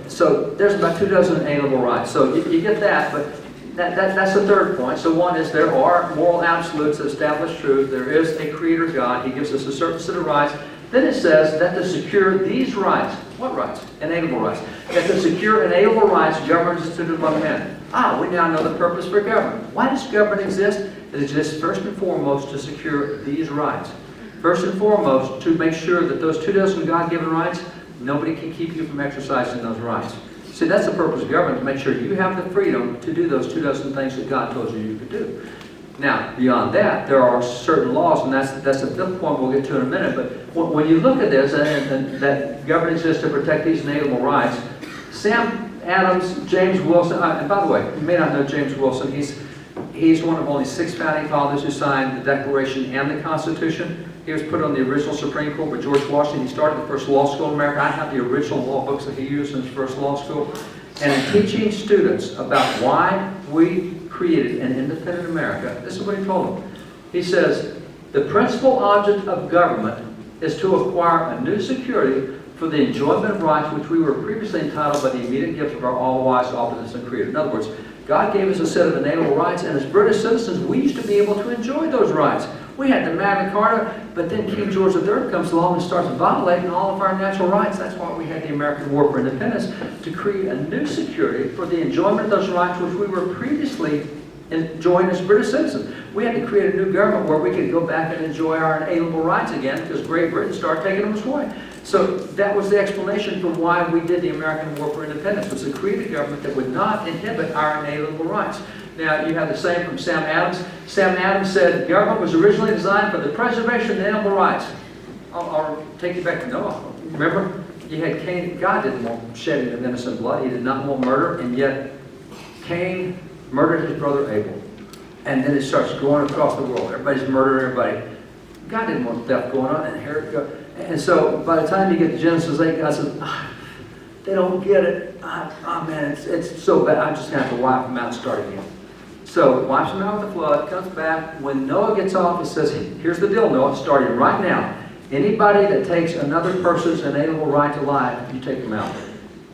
there's about 24 inalienable rights. So you get that, but that's the third point. So one is there are moral absolutes that establish truth. There is a creator God. He gives us a certain set of rights. Then it says that to secure these rights, what rights? Inalienable rights. That to secure inalienable rights, government is instituted among men. We now know the purpose for government. Why does government exist? It exists first and foremost to secure these rights. First and foremost, to make sure that those 24 God-given rights, nobody can keep you from exercising those rights. See, that's the purpose of government, to make sure you have the freedom to do those 24 things that God told you could do. Now, beyond that, there are certain laws, and that's the fifth point we'll get to in a minute, but when you look at this, and that government exists to protect these inalienable rights, Sam Adams, James Wilson, and by the way, you may not know James Wilson, he's one of only 6 founding fathers who signed the Declaration and the Constitution. He was put on the original Supreme Court by George Washington. He started the first law school in America. I have the original law books that he used in his first law school. And in teaching students about why we created an independent America, this is what he told them. He says, the principal object of government is to acquire a new security for the enjoyment of rights which we were previously entitled by the immediate gift of our all-wise, all-beneficent Creator. In other words, God gave us a set of inalienable rights, and as British citizens, we used to be able to enjoy those rights. We had the Magna Carta, but then King George III comes along and starts violating all of our natural rights. That's why we had the American War for Independence, to create a new security for the enjoyment of those rights which we were previously enjoying as British citizens. We had to create a new government where we could go back and enjoy our inalienable rights again because Great Britain started taking them away. So that was the explanation for why we did the American War for Independence, was to create a government that would not inhibit our inalienable rights. Now, you have the same from Sam Adams. Sam Adams said government was originally designed for the preservation of inalienable rights. I'll take you back to Noah. Remember, you had Cain. God didn't want shedding of innocent blood. He did not want murder, and yet Cain murdered his brother Abel. And then it starts going across the world. Everybody's murdering everybody. God didn't want death going on, and here it goes. And so by the time you get to Genesis 8, God says, they don't get it. Man, it's so bad. I'm just going to have to wipe them out and start again. So wipes them out with the flood, comes back. When Noah gets off, it says, here's the deal, Noah, starting right now. Anybody that takes another person's inalienable right to life, you take them out.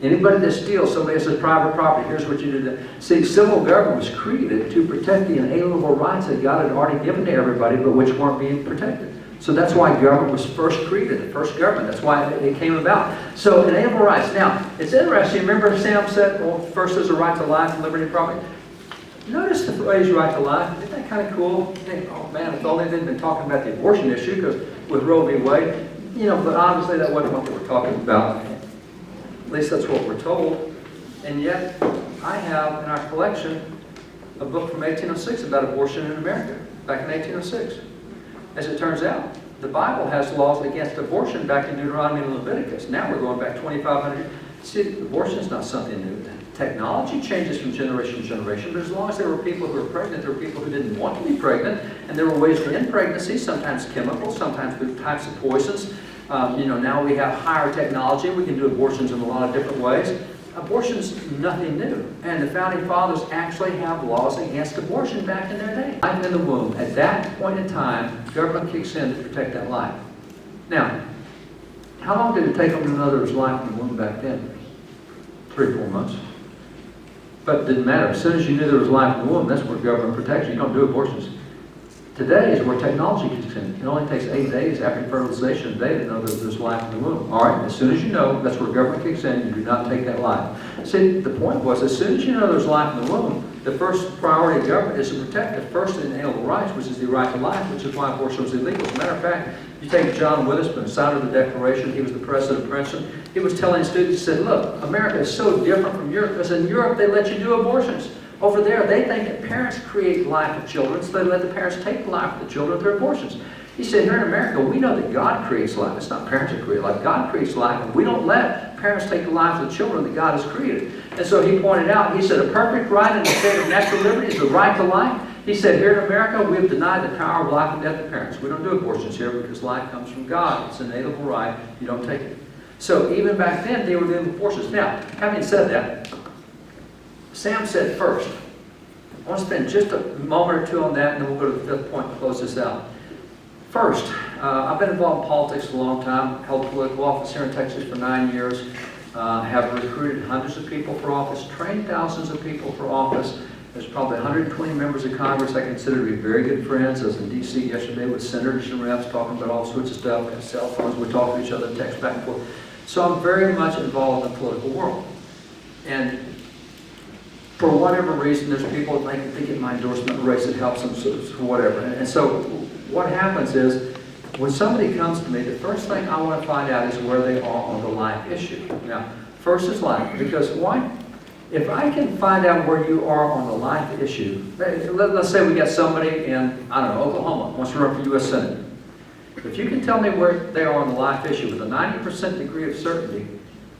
Anybody that steals somebody else's private property, here's what you do. See, civil government was created to protect the inalienable rights that God had already given to everybody, but which weren't being protected. So that's why government was first created, the first government. That's why it came about. So inalienable rights. Now, it's interesting. Remember Sam said, well, first there's a right to life and liberty and property. Notice the phrase right to life. Isn't that kind of cool? Think, oh man, if only they'd been talking about the abortion issue, because with Roe v. Wade, but obviously that wasn't what they were talking about. At least that's what we're told. And yet, I have in our collection a book from 1806 about abortion in America, back in 1806. As it turns out, the Bible has laws against abortion back in Deuteronomy and Leviticus. Now we're going back 2,500. See, abortion is not something new. Technology changes from generation to generation, but as long as there were people who were pregnant, there were people who didn't want to be pregnant, and there were ways to end pregnancy, sometimes chemical, sometimes with types of poisons. Now we have higher technology. We can do abortions in a lot of different ways. Abortion's nothing new. And the Founding Fathers actually have laws against abortion back in their day. Life in the womb. At that point in time, government kicks in to protect that life. Now, how long did it take them to know there was life in the womb back then? 3 or 4 months. But it didn't matter. As soon as you knew there was life in the womb, that's where government protects you. You don't do abortions. Today is where technology kicks in. It only takes 8 days after fertilization to know that there's life in the womb. All right, as soon as you know, that's where government kicks in. You do not take that life. See, the point was, as soon as you know there's life in the womb, the first priority of government is to protect the first inalienable rights, which is the right to life, which is why abortion was illegal. As a matter of fact, you take John Witherspoon, signer of the Declaration, he was the president of Princeton. He was telling students, he said, look, America is so different from Europe, because in Europe they let you do abortions. Over there, they think that parents create life of children, so they let the parents take the life of the children through abortions. He said, here in America, we know that God creates life. It's not parents that create life. God creates life, and we don't let parents take the lives of the children that God has created. And so he pointed out, he said, a perfect right in the state of natural liberty is the right to life. He said, here in America, we have denied the power of life and death to parents. We don't do abortions here because life comes from God. It's an inalienable right. You don't take it. So even back then, they were doing abortions. Now, having said that, Sam said first. I want to spend just a moment or two on that, and then we'll go to the fifth point and close this out. First, I've been involved in politics a long time, held political office here in Texas for 9 years, have recruited hundreds of people for office, trained thousands of people for office. There's probably 120 members of Congress I consider to be very good friends. I was in D.C. yesterday with senators and reps talking about all sorts of stuff. We have cell phones, we talk to each other, text back and forth. So I'm very much involved in the political world. And for whatever reason, there's people that they get my endorsement race that helps them, so whatever. And so what happens is, when somebody comes to me, the first thing I want to find out is where they are on the life issue. Now, first is life, because why? If I can find out where you are on the life issue, let's say we got somebody in, I don't know, Oklahoma, wants to run for U.S. Senate. If you can tell me where they are on the life issue with a 90% degree of certainty,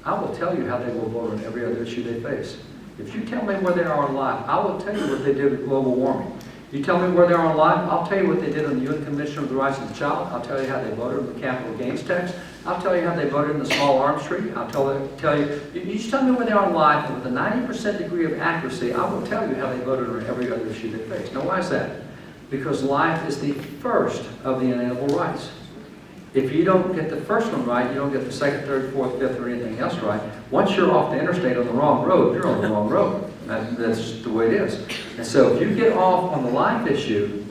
I will tell you how they will vote on every other issue they face. If you tell me where they are on life, I will tell you what they did with global warming. You tell me where they are on life, I'll tell you what they did on the UN Convention on the Rights of the Child. I'll tell you how they voted on the capital gains tax. I'll tell you how they voted in the small arms treaty. I'll tell you, you just tell me where they are on life, and with a 90% degree of accuracy, I will tell you how they voted on every other issue they face. Now, why is that? Because life is the first of the inalienable rights. If you don't get the first one right, you don't get the second, third, fourth, fifth, or anything else right. Once you're off the interstate on the wrong road, you're on the wrong road. That's just the way it is. And so if you get off on the life issue,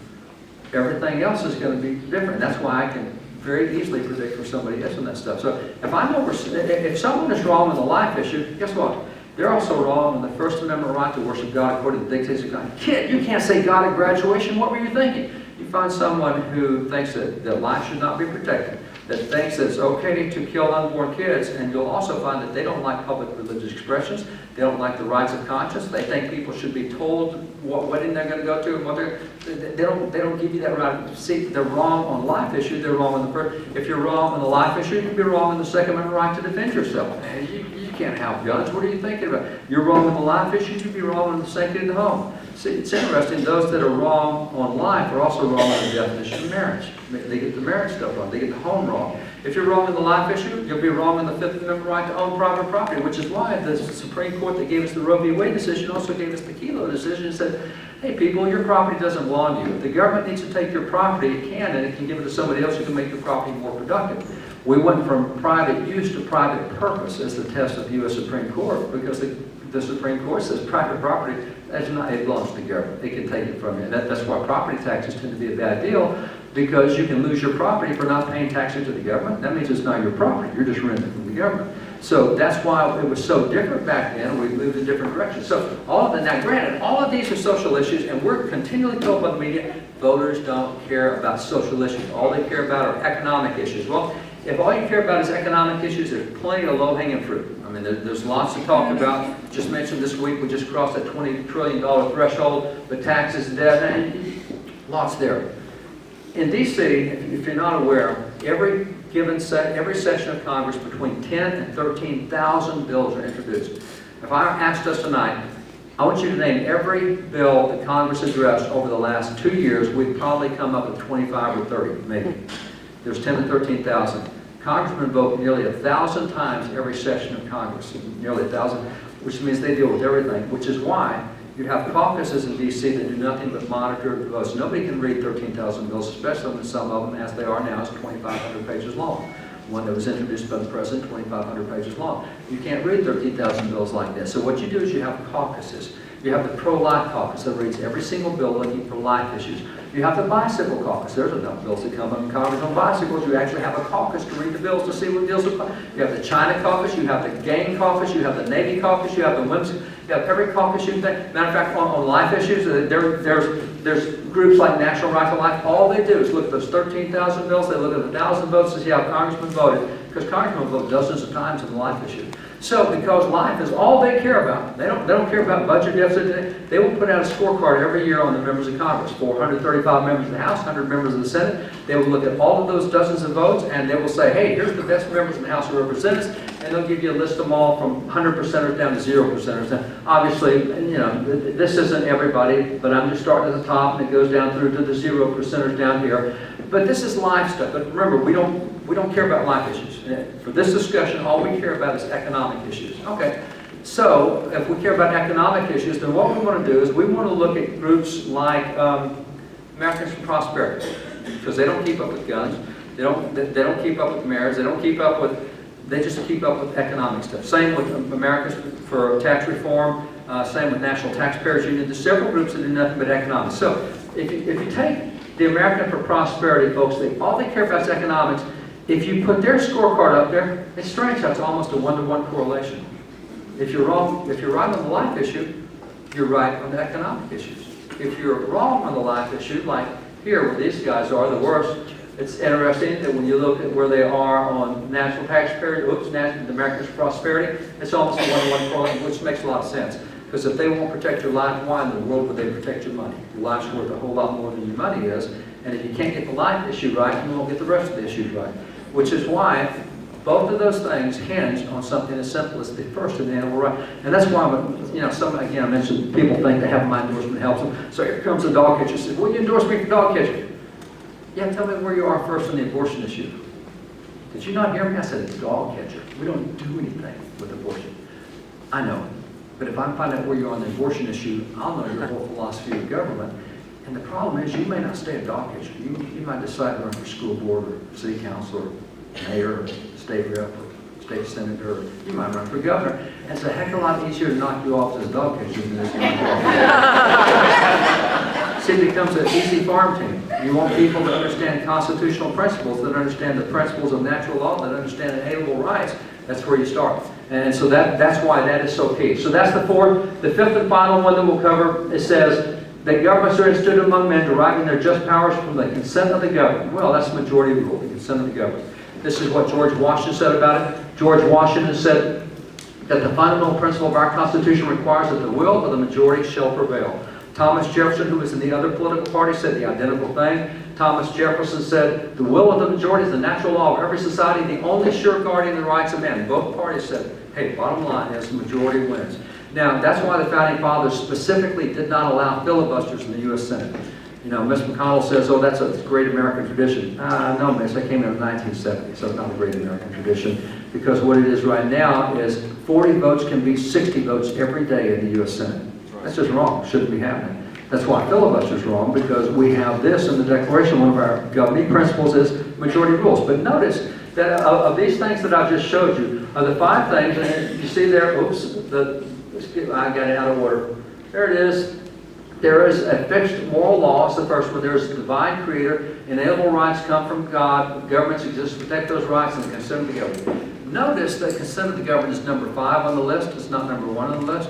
everything else is going to be different. That's why I can very easily predict where somebody is on that stuff. So if someone is wrong on the life issue, guess what? They're also wrong on the First Amendment right to worship God according to the dictates of God. Kid, you can't say God at graduation. What were you thinking? You find someone who thinks that life should not be protected, that thinks that it's okay to kill unborn kids, and you'll also find that they don't like public religious expressions. They don't like the rights of conscience. They think people should be told what wedding they're going to go to and what they don't give you that right. See, they're wrong on life issue. They're wrong on the first. If you're wrong on the life issue, you can be wrong on the Second Amendment right to defend yourself. And you can't have guns. What are you thinking about? You're wrong on the life issue. You'd be wrong on the sanctity of the home. See, it's interesting. Those that are wrong on life are also wrong on the definition of marriage. They get the marriage stuff wrong. They get the home wrong. If you're wrong on the life issue, you'll be wrong on the Fifth Amendment right to own private property, which is why the Supreme Court that gave us the Roe v. Wade decision also gave us the Kelo decision and said, hey, people, your property doesn't belong to you. If the government needs to take your property, it can, and it can give it to somebody else who can make your property more productive. We went from private use to private purpose as the test of the U.S. Supreme Court, because the Supreme Court says private property, it belongs to the government. It can take it from you. And that's why property taxes tend to be a bad deal, because you can lose your property for not paying taxes to the government. That means it's not your property. You're just renting it from the government. So that's why it was so different back then. We moved in different directions. So now granted, all of these are social issues, and we're continually told by the media, voters don't care about social issues. All they care about are economic issues. Well, if all you care about is economic issues, there's plenty of low-hanging fruit. I mean, there's lots to talk about. Just mentioned this week, we just crossed that $20 trillion threshold, the taxes, debt, and lots there. In D.C., if you're not aware, every session of Congress, between 10 and 13,000 bills are introduced. If I asked us tonight, I want you to name every bill that Congress addressed over the last 2 years, we'd probably come up with 25 or 30, maybe. There's 10 to 13,000. Congressmen vote nearly 1,000 times every session of Congress, nearly 1,000, which means they deal with everything, which is why you have caucuses in D.C. that do nothing but monitor the votes. Nobody can read 13,000 bills, especially when some of them, as they are now, is 2,500 pages long. One that was introduced by the president, 2,500 pages long. You can't read 13,000 bills like this. So what you do is you have caucuses. You have the pro-life caucus that reads every single bill looking for life issues. You have the bicycle caucus. There's enough bills that come up in Congress on bicycles. You actually have a caucus to read the bills to see what deals with. You have the China caucus. You have the gang caucus. You have the Navy caucus. You have the women's. You have every caucus you can think. Matter of fact, on life issues, there's groups like National Right to Life. All they do is look at those 13,000 bills. They look at 1,000 votes to see how congressmen voted, because congressmen vote dozens of times on the life issue. So, because life is all they care about, they don't care about budget deficit. They will put out a scorecard every year on the members of Congress, 435 members of the House, 100 members of the Senate. They will look at all of those dozens of votes, and they will say, hey, here's the best members in the House of Representatives, and they'll give you a list of them all from 100%ers down to 0%ers. Now, obviously, you know, this isn't everybody, but I'm just starting at the top, and it goes down through to the 0%ers down here. But this is life stuff. But remember, we don't care about life issues. For this discussion, all we care about is economic issues. Okay, so if we care about economic issues, then what we want to do is we want to look at groups like Americans for Prosperity, because they don't keep up with guns, they don't keep up with marriage, they just keep up with economic stuff. Same with Americans for Tax Reform, same with National Taxpayers Union. There's several groups that do nothing but economics. So if you take the American for Prosperity folks, all they care about is economics. If you put their scorecard up there, it's strange how it's almost a one-to-one correlation. If you're right on the life issue, you're right on the economic issues. If you're wrong on the life issue, like here where these guys are, the worst, it's interesting that when you look at where they are on national taxpayers, the Americans for Prosperity, it's almost a one-to-one correlation, which makes a lot of sense. Because if they won't protect your life, why in the world would they protect your money? Your life's worth a whole lot more than your money is. And if you can't get the life issue right, you won't get the rest of the issues right. Which is why both of those things hinge on something as simple as the first of the animal right. And that's why, again, I mentioned people think they have my endorsement helps them. So here comes the dog catcher. Says, will you endorse me for dog catcher? Yeah, tell me where you are first on the abortion issue. Did you not hear me? I said, it's dog catcher. We don't do anything with abortion. I know. But if I find out where you are on the abortion issue, I'll know your whole philosophy of government. And the problem is you may not stay a dog catcher. You might decide to run for school board or city council or mayor or state rep or state senator. Or you might run for governor. And it's a heck of a lot easier to knock you off as a dog catcher than it is to knock you off. See, it becomes an easy farm team. You want people that understand constitutional principles, that understand the principles of natural law, that understand inalienable rights. That's where you start. And so that's why that is so key. So that's the fourth. The fifth and final one that we'll cover, it says, that governments are instituted among men, deriving their just powers from the consent of the governed. Well, that's the majority rule, the consent of the governed. This is what George Washington said about it. George Washington said that the fundamental principle of our Constitution requires that the will of the majority shall prevail. Thomas Jefferson, who was in the other political party, said the identical thing. Thomas Jefferson said, the will of the majority is the natural law of every society, the only sure guardian of the rights of man. Both parties said, hey, bottom line is the majority wins. Now, that's why the Founding Fathers specifically did not allow filibusters in the U.S. Senate. You know, Miss McConnell says, oh, that's a great American tradition. No, miss, I came in 1970, so it's not a great American tradition. Because what it is right now is 40 votes can be 60 votes every day in the U.S. Senate. That's just wrong. Shouldn't be happening. That's why filibuster is wrong, because we have this in the Declaration. One of our governing principles is majority rules. But notice that of these things that I've just showed you, are the 5 things, and you see there, I got it out of order. There it is. There is a fixed moral law. It's the first one. There is a divine creator. Inalienable rights come from God. Governments exist to protect those rights and the consent of the government. Notice that consent of the government is number 5 on the list. It's not number 1 on the list.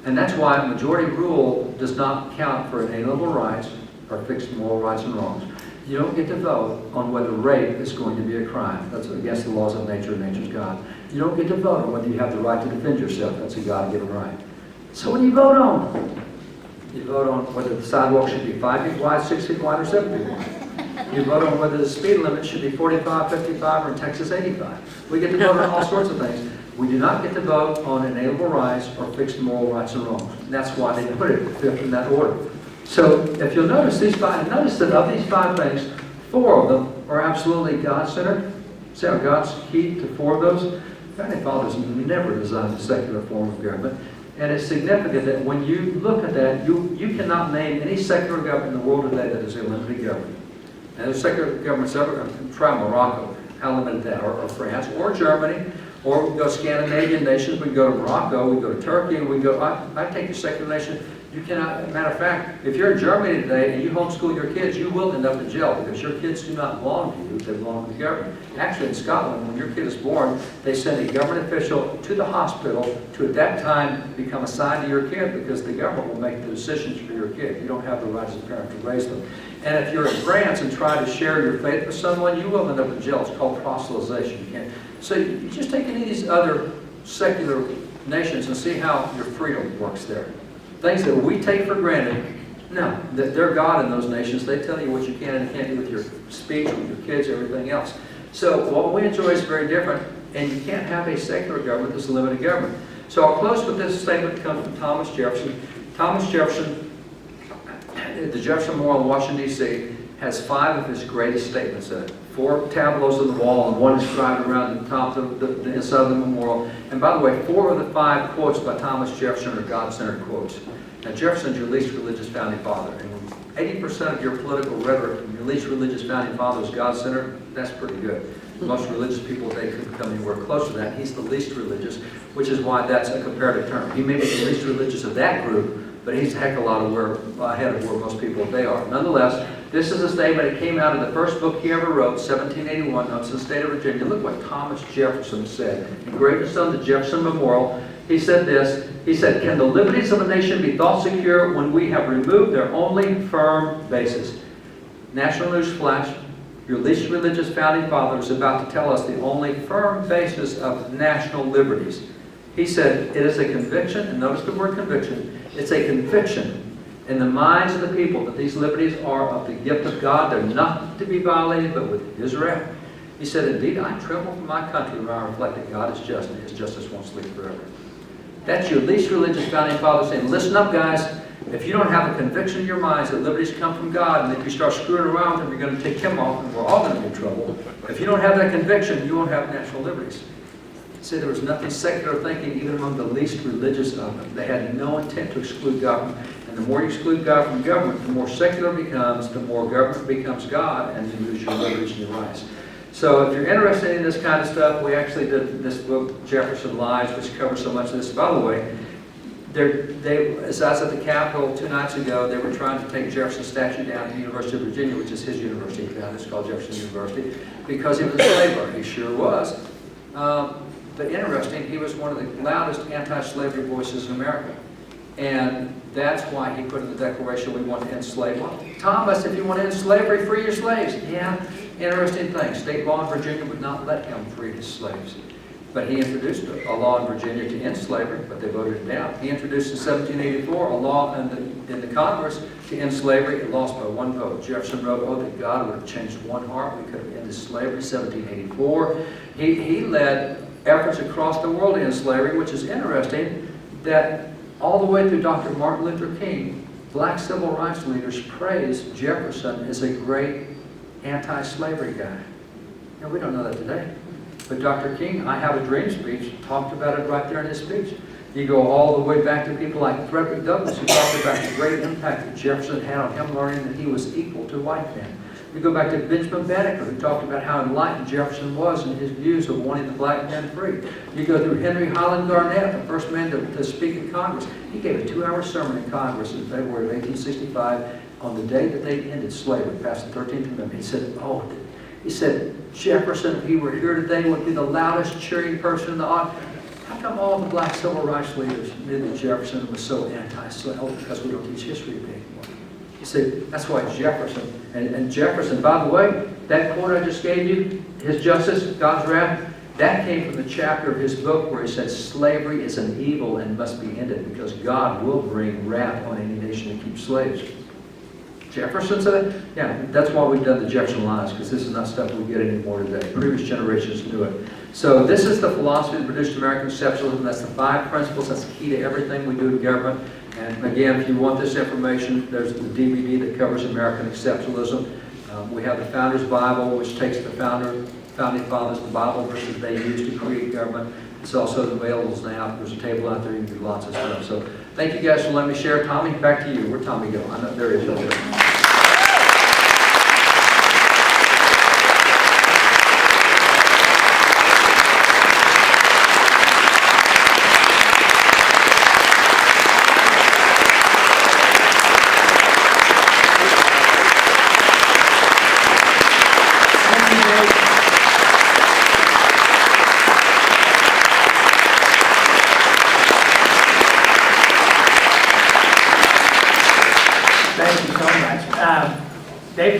And that's why majority rule does not count for inalienable rights or fixed moral rights and wrongs. You don't get to vote on whether rape is going to be a crime. That's against the laws of nature, nature's God. You don't get to vote on whether you have the right to defend yourself. That's a God-given right. So what do you vote on? You vote on whether the sidewalk should be 5 feet wide, 6 feet wide, or 7 feet wide. You vote on whether the speed limit should be 45, 55, or in Texas 85. We get to vote on all sorts of things. We do not get to vote on inalienable rights or fixed moral rights and wrongs. And that's why they put it 5th in that order. So if you'll notice notice that of these 5 things, 4 of them are absolutely God-centered. See how God's key to 4 of those? Founding Fathers never designed a secular form of government. And it's significant that when you look at that, you cannot name any secular government in the world today that is a limited government. And there's secular governments ever, try Morocco, how limited that, or France, or Germany, or we go Scandinavian nations, we go to Morocco, we go to Turkey, and we go, I take the secular nation. You cannot, matter of fact, if you're in Germany today and you homeschool your kids, you will end up in jail because your kids do not belong to you, they belong to the government. Actually, in Scotland, when your kid is born, they send a government official to the hospital to, at that time, become assigned to your kid because the government will make the decisions for your kid. You don't have the right as a parent to raise them. And if you're in France and try to share your faith with someone, you will end up in jail. It's called proselytization. You can't. So you just take any of these other secular nations and see how your freedom works there. Things that we take for granted, no, that they're God in those nations. They tell you what you can and can't do with your speech, with your kids, everything else. So what we enjoy is very different, and you can't have a secular government that's a limited government. So I'll close with this statement that comes from Thomas Jefferson. Thomas Jefferson, the Jefferson Memorial in Washington, D.C., has 5 of his greatest statements in it. 4 tableaus on the wall, and 1 inscribed around the top of the inside of the memorial. And by the way, 4 of the 5 quotes by Thomas Jefferson are God-centered quotes. Now, Jefferson's your least religious founding father. And when 80% of your political rhetoric and your least religious founding father is God-centered, that's pretty good. Most religious people today couldn't come anywhere close to that. He's the least religious, which is why that's a comparative term. He may be the least religious of that group, but he's a heck of a lot ahead of where most people today are. Nonetheless, this is a statement that came out of the first book he ever wrote, 1781, notes in the state of Virginia. Look what Thomas Jefferson said. Engraved on the Jefferson Memorial, he said this. He said, "Can the liberties of a nation be thought secure when we have removed their only firm basis?" National news flash. Your least religious founding father is about to tell us the only firm basis of national liberties. He said, "It is a conviction," and notice the word conviction, it's a conviction in the minds of the people that these liberties are of the gift of God. They're not to be violated, but with His wrath. He said, "Indeed, I tremble for my country when I reflect that God is just, and His justice won't sleep forever." That's your least religious founding father saying, listen up, guys. If you don't have a conviction in your minds that liberties come from God, and if you start screwing around with them, you're going to take Him off, and we're all going to be in trouble. If you don't have that conviction, you won't have national liberties. See, there was nothing secular thinking even among the least religious of them. They had no intent to exclude government. And the more you exclude God from government, the more secular it becomes, the more government becomes God, and you lose your liberties and your rights. So if you're interested in this kind of stuff, we actually did this book, Jefferson Lives, which covers so much of this. By the way, as I was at the Capitol 2 nights ago, they were trying to take Jefferson's statue down at the University of Virginia, which is his university now. It's called Jefferson University, because he was a slave owner. He sure was. But interesting, he was one of the loudest anti-slavery voices in America. And that's why he put in the Declaration, we want to end slavery. Thomas, if you want to end slavery, free your slaves. Yeah, interesting thing. State law in Virginia would not let him free his slaves. But he introduced a law in Virginia to end slavery, but they voted it down. He introduced in 1784 a law in the Congress to end slavery. It lost by 1 vote. Jefferson wrote, oh, that God would have changed 1 heart. We could have ended slavery, 1784. He led efforts across the world to end slavery, which is interesting that all the way through Dr. Martin Luther King, black civil rights leaders praised Jefferson as a great anti-slavery guy. And we don't know that today. But Dr. King, I Have a Dream speech, talked about it right there in his speech. You go all the way back to people like Frederick Douglass, who talked about the great impact that Jefferson had on him learning that he was equal to white men. You go back to Benjamin Banneker, who talked about how enlightened Jefferson was in his views of wanting the black man free. You go through Henry Highland Garnett, the first man to speak in Congress. He gave a 2-hour sermon in Congress in February of 1865 on the day that they ended slavery, passed the 13th Amendment. He said, Jefferson, if he were here today, would be the loudest cheering person in the audience. How come all the black civil rights leaders knew that Jefferson was so anti-slave? Oh, because we don't teach history anymore. You see, that's why Jefferson, and Jefferson, by the way, that quote I just gave you, his justice, God's wrath, that came from the chapter of his book where he said slavery is an evil and must be ended because God will bring wrath on any nation that keeps slaves. Jefferson said it? Yeah, that's why we've done the Jefferson Lives, because this is not stuff we get anymore today. Previous generations knew it. So this is the philosophy that produced American exceptionalism. That's the 5 principles. That's key to everything we do in government. And again, if you want this information, there's the DVD that covers American exceptionalism. We have the Founder's Bible, which takes the founding fathers, the Bible verses they used to create government. It's also available now. There's a table out there. You can do lots of stuff. So thank you guys for letting me share. Tommy, back to you. Where'd Tommy go? I know there he is over there.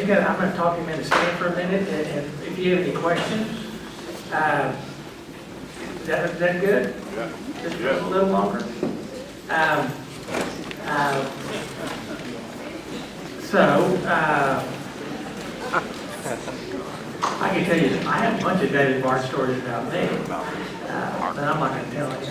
I'm going to talk to him in a stand for a minute, and if you have any questions, Is that good? Yeah. Just Yeah. a little longer? I can tell you, I have a bunch of David Barton stories about me, but I'm not going to tell any.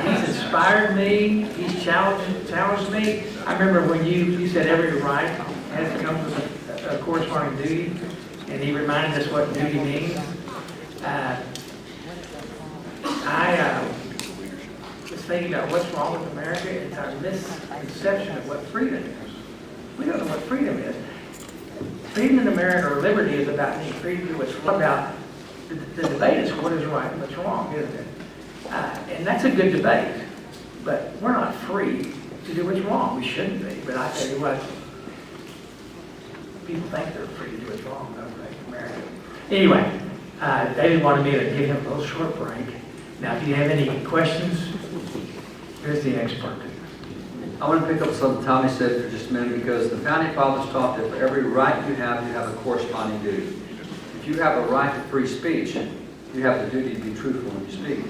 He's inspired me, he's challenged me. I remember when you said every right has to come with a corresponding duty, and he reminded us what duty means. I was thinking about what's wrong with America. It's our misconception of what freedom is. We don't know what freedom is. Freedom in America, or liberty, is about being free to do what's wrong. About the debate is what is right and what's wrong, isn't it? And that's a good debate, but we're not free to do what's wrong. We shouldn't be. But I tell you what, people think they're free to do what's wrong, don't they, in America? Anyway, David wanted me to give him a little short break. Now, if you have any questions, here's the expert. I want to pick up something Tommy said for just a minute, because the Founding Fathers taught that for every right you have a corresponding duty. If you have a right to free speech, you have the duty to be truthful when you speak.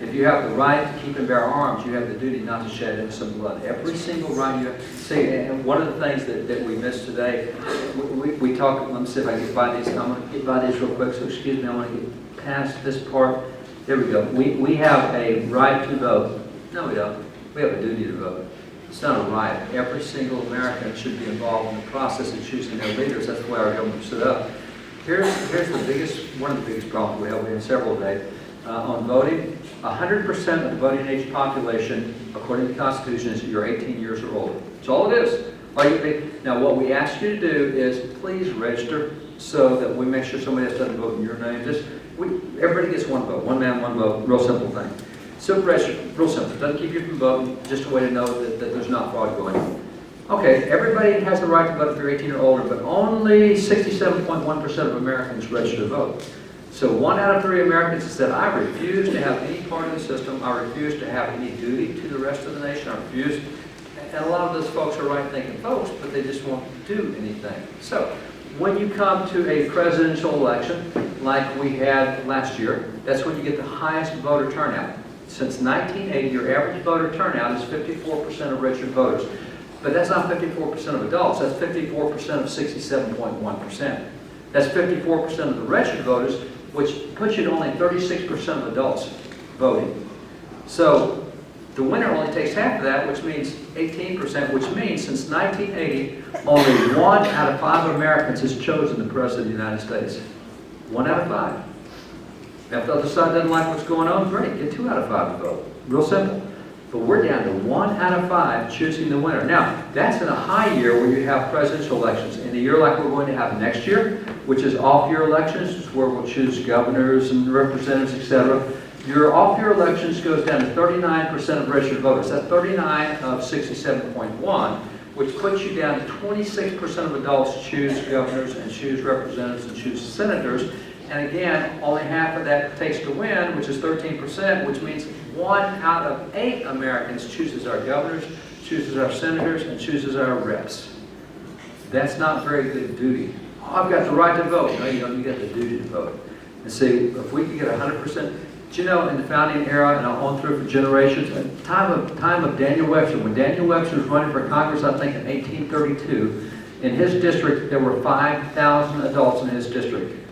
If you have the right to keep and bear arms, you have the duty not to shed innocent blood. Every single right you have to see. And one of the things that we missed today, we talk, let me see if I can get by these. I'm going to get by these real quick, so excuse me, I want to get past this part. There we go. We have a right to vote. No, we don't. We have a duty to vote. It's not a right. Every single American should be involved in the process of choosing their leaders. That's the way our government is set up. Here's one of the biggest problems we have. We have several today. On voting, 100% of the voting age population, according to the Constitution, is you're 18 years or older. That's all it is. Now, what we ask you to do is please register so that we make sure somebody else doesn't vote in your name. Everybody gets one vote. One man, one vote. Real simple thing. Simple register. Real simple. It doesn't keep you from voting. Just a way to know that there's not fraud going on. Okay, everybody has the right to vote if you're 18 or older, but only 67.1% of Americans register to vote. So 1 out of 3 Americans have said, I refuse to have any part of the system. I refuse to have any duty to the rest of the nation. I refuse. And a lot of those folks are right-thinking folks, but they just won't do anything. So when you come to a presidential election, like we had last year, that's when you get the highest voter turnout. Since 1980, your average voter turnout is 54% of registered voters. But that's not 54% of adults. That's 54% of 67.1%. That's 54% of the registered voters, which puts you at only 36% of adults voting. So the winner only takes half of that, which means 18%, which means since 1980, only 1 out of 5 Americans has chosen the President of the United States. 1 out of 5. Now, if the other side doesn't like what's going on, great, get 2 out of 5 to vote. Real simple. But we're down to 1 out of 5 choosing the winner. Now, that's in a high year where you have presidential elections. In a year like we're going to have next year, which is off-year elections, where we'll choose governors and representatives, etc. Your off-year elections goes down to 39% of registered voters. That's 39 of 67.1, which puts you down to 26% of adults choose governors and choose representatives and choose senators. And again, only half of that takes to win, which is 13%, which means 1 out of 8 Americans chooses our governors, chooses our senators, and chooses our reps. That's not very good duty. Oh, I've got the right to vote. No, you don't. You got the duty to vote. And see, if we could get 100%, do you know, in the founding era and on through for generations, at the time of Daniel Webster, when Daniel Webster was running for Congress, I think in 1832, in his district, there were 5,000 adults in his district.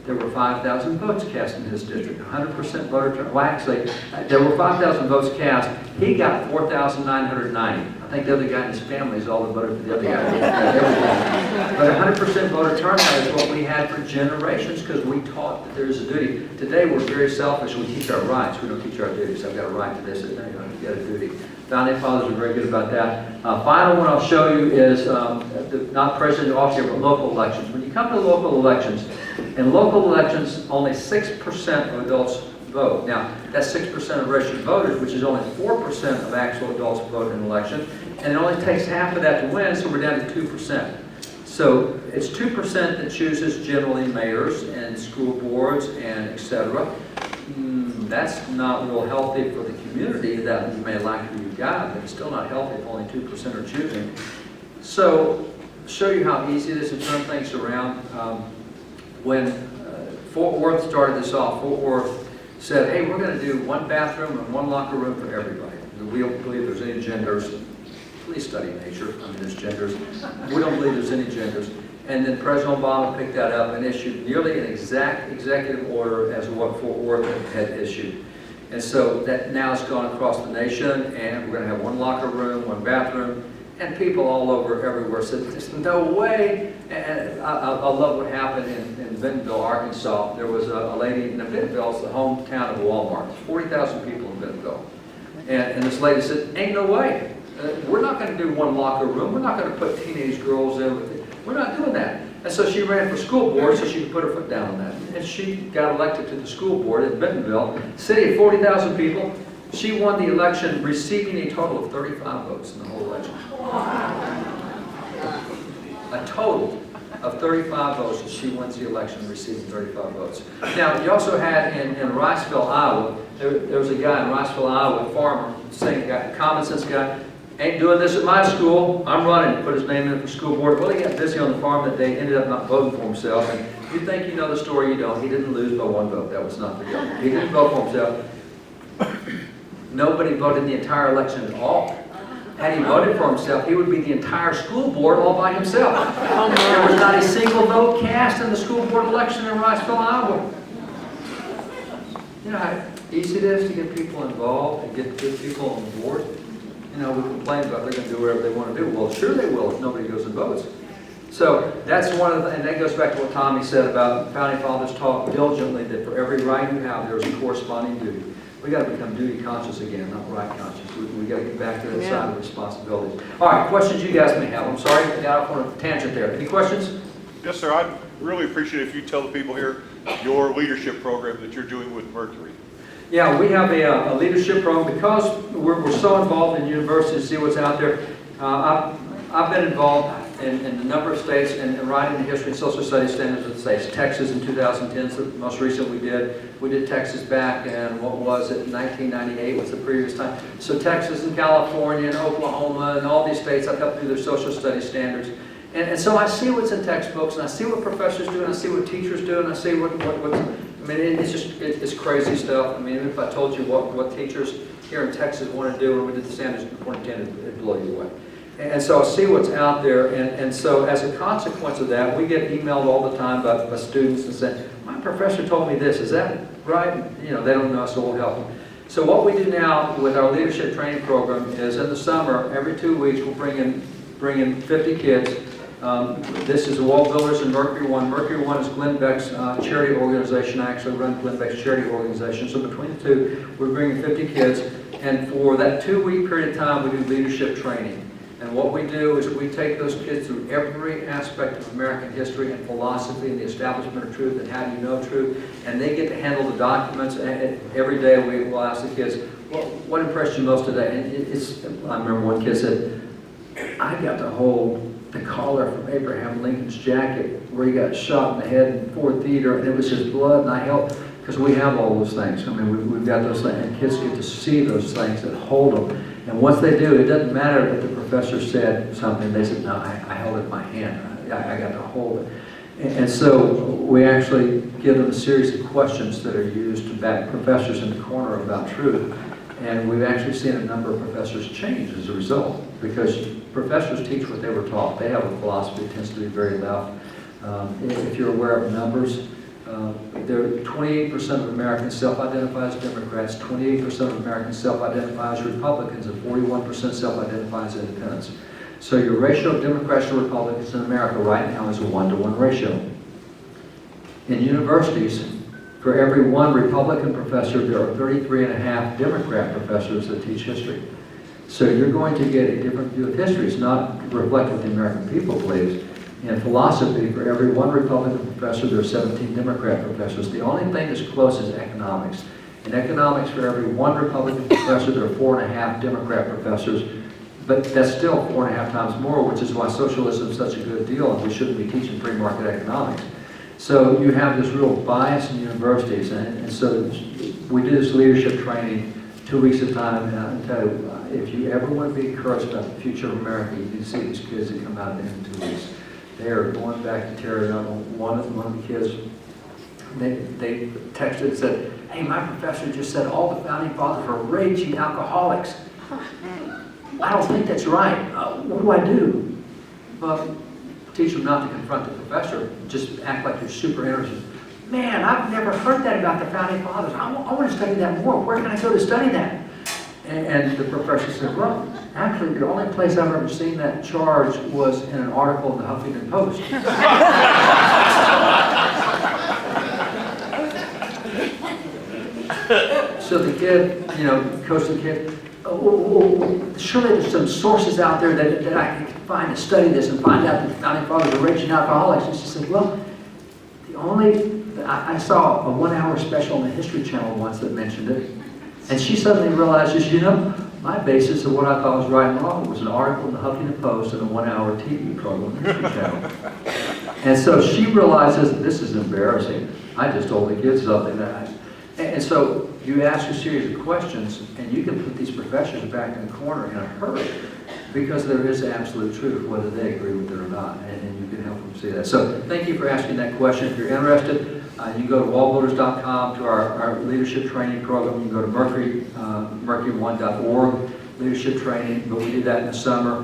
There were 5,000 votes cast in his district, 100% voter turnout. Well, actually, there were 5,000 votes cast. He got 4,990. I think the other guy in his family is all that voted for the other guy. But 100% voter turnout is what we had for generations because we taught that there's a duty. Today, we're very selfish. We teach our rights. We don't teach our duties. I've got a right to this. No, you've got a duty. Founding Fathers are very good about that. Final one I'll show you is not presidential off year, but local elections. When you come to local elections, in local elections, only 6% of adults vote. Now, that's 6% of registered voters, which is only 4% of actual adults vote in an election. And it only takes half of that to win, so we're down to 2%. So it's 2% that chooses generally mayors and school boards and etc. That's not real healthy for the community that you may like who you've got, but it's still not healthy if only 2% are choosing. So, show you how easy it is to turn things around. When Fort Worth started this off, Fort Worth said, hey, we're going to do one bathroom and one locker room for everybody. We don't believe there's any genders. Please study nature. I mean, there's genders. We don't believe there's any genders. And then President Obama picked that up and issued nearly an exact executive order as what Fort Worth had issued. And so that now has gone across the nation, and we're going to have one locker room, one bathroom, and people all over everywhere said, there's no way. And I love what happened in Bentonville, Arkansas. There was a lady in Bentonville, it's the hometown of Walmart. There's 40,000 people in Bentonville. And this lady said, ain't no way. We're not going to do one locker room. We're not going to put teenage girls in with it. We're not doing that. And so she ran for school board so she could put her foot down on that. And she got elected to the school board in Bentonville, city of 40,000 people. She won the election, receiving a total of 35 votes in the whole election. A total of 35 votes, and she wins the election, receiving 35 votes. Now, you also had in Riceville, Iowa, there was a guy in Riceville, Iowa, a farmer, same guy, common sense guy, ain't doing this at my school, I'm running, put his name in for school board. Well, he got busy on the farm that day, ended up not voting for himself. And you think you know the story, you don't. He didn't lose by one vote. That was not the deal. He didn't vote for himself. Nobody voted the entire election at all. Had he voted for himself, he would be the entire school board all by himself. There was not a single vote cast in the school board election in Riceville, Iowa. You know how easy it is to get people involved and get good people on board? You know, we complain about they're going to do whatever they want to do. Well, sure they will if nobody goes and votes. So that's one of the, and that goes back to what Tommy said about founding fathers taught diligently that for every right you have, there's a corresponding duty. We got to become duty conscious again, not right conscious. We got to get back to that side of responsibilities. All right, questions you guys may have. I'm sorry, I got off on a tangent there. Any questions? Yes, sir. I'd really appreciate it if you tell the people here your leadership program that you're doing with Mercury. Yeah, we have a leadership program because we're so involved in universities, see what's out there. I've been involved in a number of states and writing the history and social studies standards of the states. Texas in 2010 is the most recent we did. We did Texas back in, what was it, 1998 was the previous time. So Texas and California and Oklahoma and all these states, I've helped do their social studies standards. And so I see what's in textbooks, and I see what professors do, and I see what teachers do, and I see what's, I mean, it's crazy stuff. I mean, even if I told you what teachers here in Texas want to do when we did the standards in 2010, it'd blow you away. And so I see what's out there, and so as a consequence of that, we get emailed all the time by students and saying, my professor told me this, is that right? You know, they don't know, so we'll help them. So what we do now with our leadership training program is in the summer, every 2 weeks, we'll bring in 50 kids. This is Wall Builders and Mercury One. Mercury One is Glenn Beck's charity organization. I actually run Glenn Beck's charity organization. So between the two, we're bringing 50 kids. And for that 2-week period of time, we do leadership training. And what we do is we take those kids through every aspect of American history and philosophy and the establishment of truth and how do you know truth. And they get to handle the documents. And every day we will ask the kids, well, what impressed you most today? And I remember one kid said, I got to hold the collar from Abraham Lincoln's jacket where he got shot in the head in Ford Theater, and it was his blood, and I helped, because we have all those things. I mean, we've got those things, and kids get to see those things and hold them. And once they do, it doesn't matter that the professor said something. They said, no, I held it in my hand. I got to hold it. And so we actually give them a series of questions that are used to back professors in the corner about truth. And we've actually seen a number of professors change as a result, because professors teach what they were taught. They have a philosophy that tends to be very left. If you're aware of numbers, there 28% of Americans self-identify as Democrats, 28% of Americans self-identify as Republicans, and 41% self-identify as Independents. So your ratio of Democrats to Republicans in America right now is a 1-to-1 ratio. In universities, for every one Republican professor, there are 33.5 Democrat professors that teach history. So you're going to get a different view of history. It's not reflective of what the American people believes. In philosophy, for every one Republican professor, there are 17 Democrat professors. The only thing that's close is economics. In economics, for every one Republican professor, there are 4.5 Democrat professors. But that's still 4.5 times more, which is why socialism is such a good deal, and we shouldn't be teaching free market economics. So you have this real bias in universities, and so we do this leadership training 2 weeks at a time, and I tell you, if you ever want to be encouraged about the future of America, you can see these kids that come out in 2 weeks. They are going back to Terry. One of the kids they texted and said, hey, my professor just said all the founding fathers were raging alcoholics. I don't think that's right. What do I do? Well, teach them not to confront the professor. Just act like you're super interested. Man, I've never heard that about the founding fathers. I want to study that more. Where can I go to study that? And the professor said, well, actually, the only place I've ever seen that charge was in an article in the Huffington Post. So the kid, coached the kid, surely there's some sources out there that I can find to study this and find out that the founding fathers were raging alcoholics. And she said, well, I saw a 1-hour special on the History Channel once that mentioned it. And she suddenly realizes, my basis of what I thought was right and wrong was an article in the Huffington Post and a 1-hour TV program on the History Channel. And so she realizes, this is embarrassing. I just told the kids something that and so you ask a series of questions, and you can put these professors back in the corner in a hurry, because there is absolute truth, whether they agree with it or not, and you can help them see that. So thank you for asking that question. If you're interested, you can go to wallbuilders.com to our leadership training program. You can go to mercury1.org, leadership training, but we do that in the summer.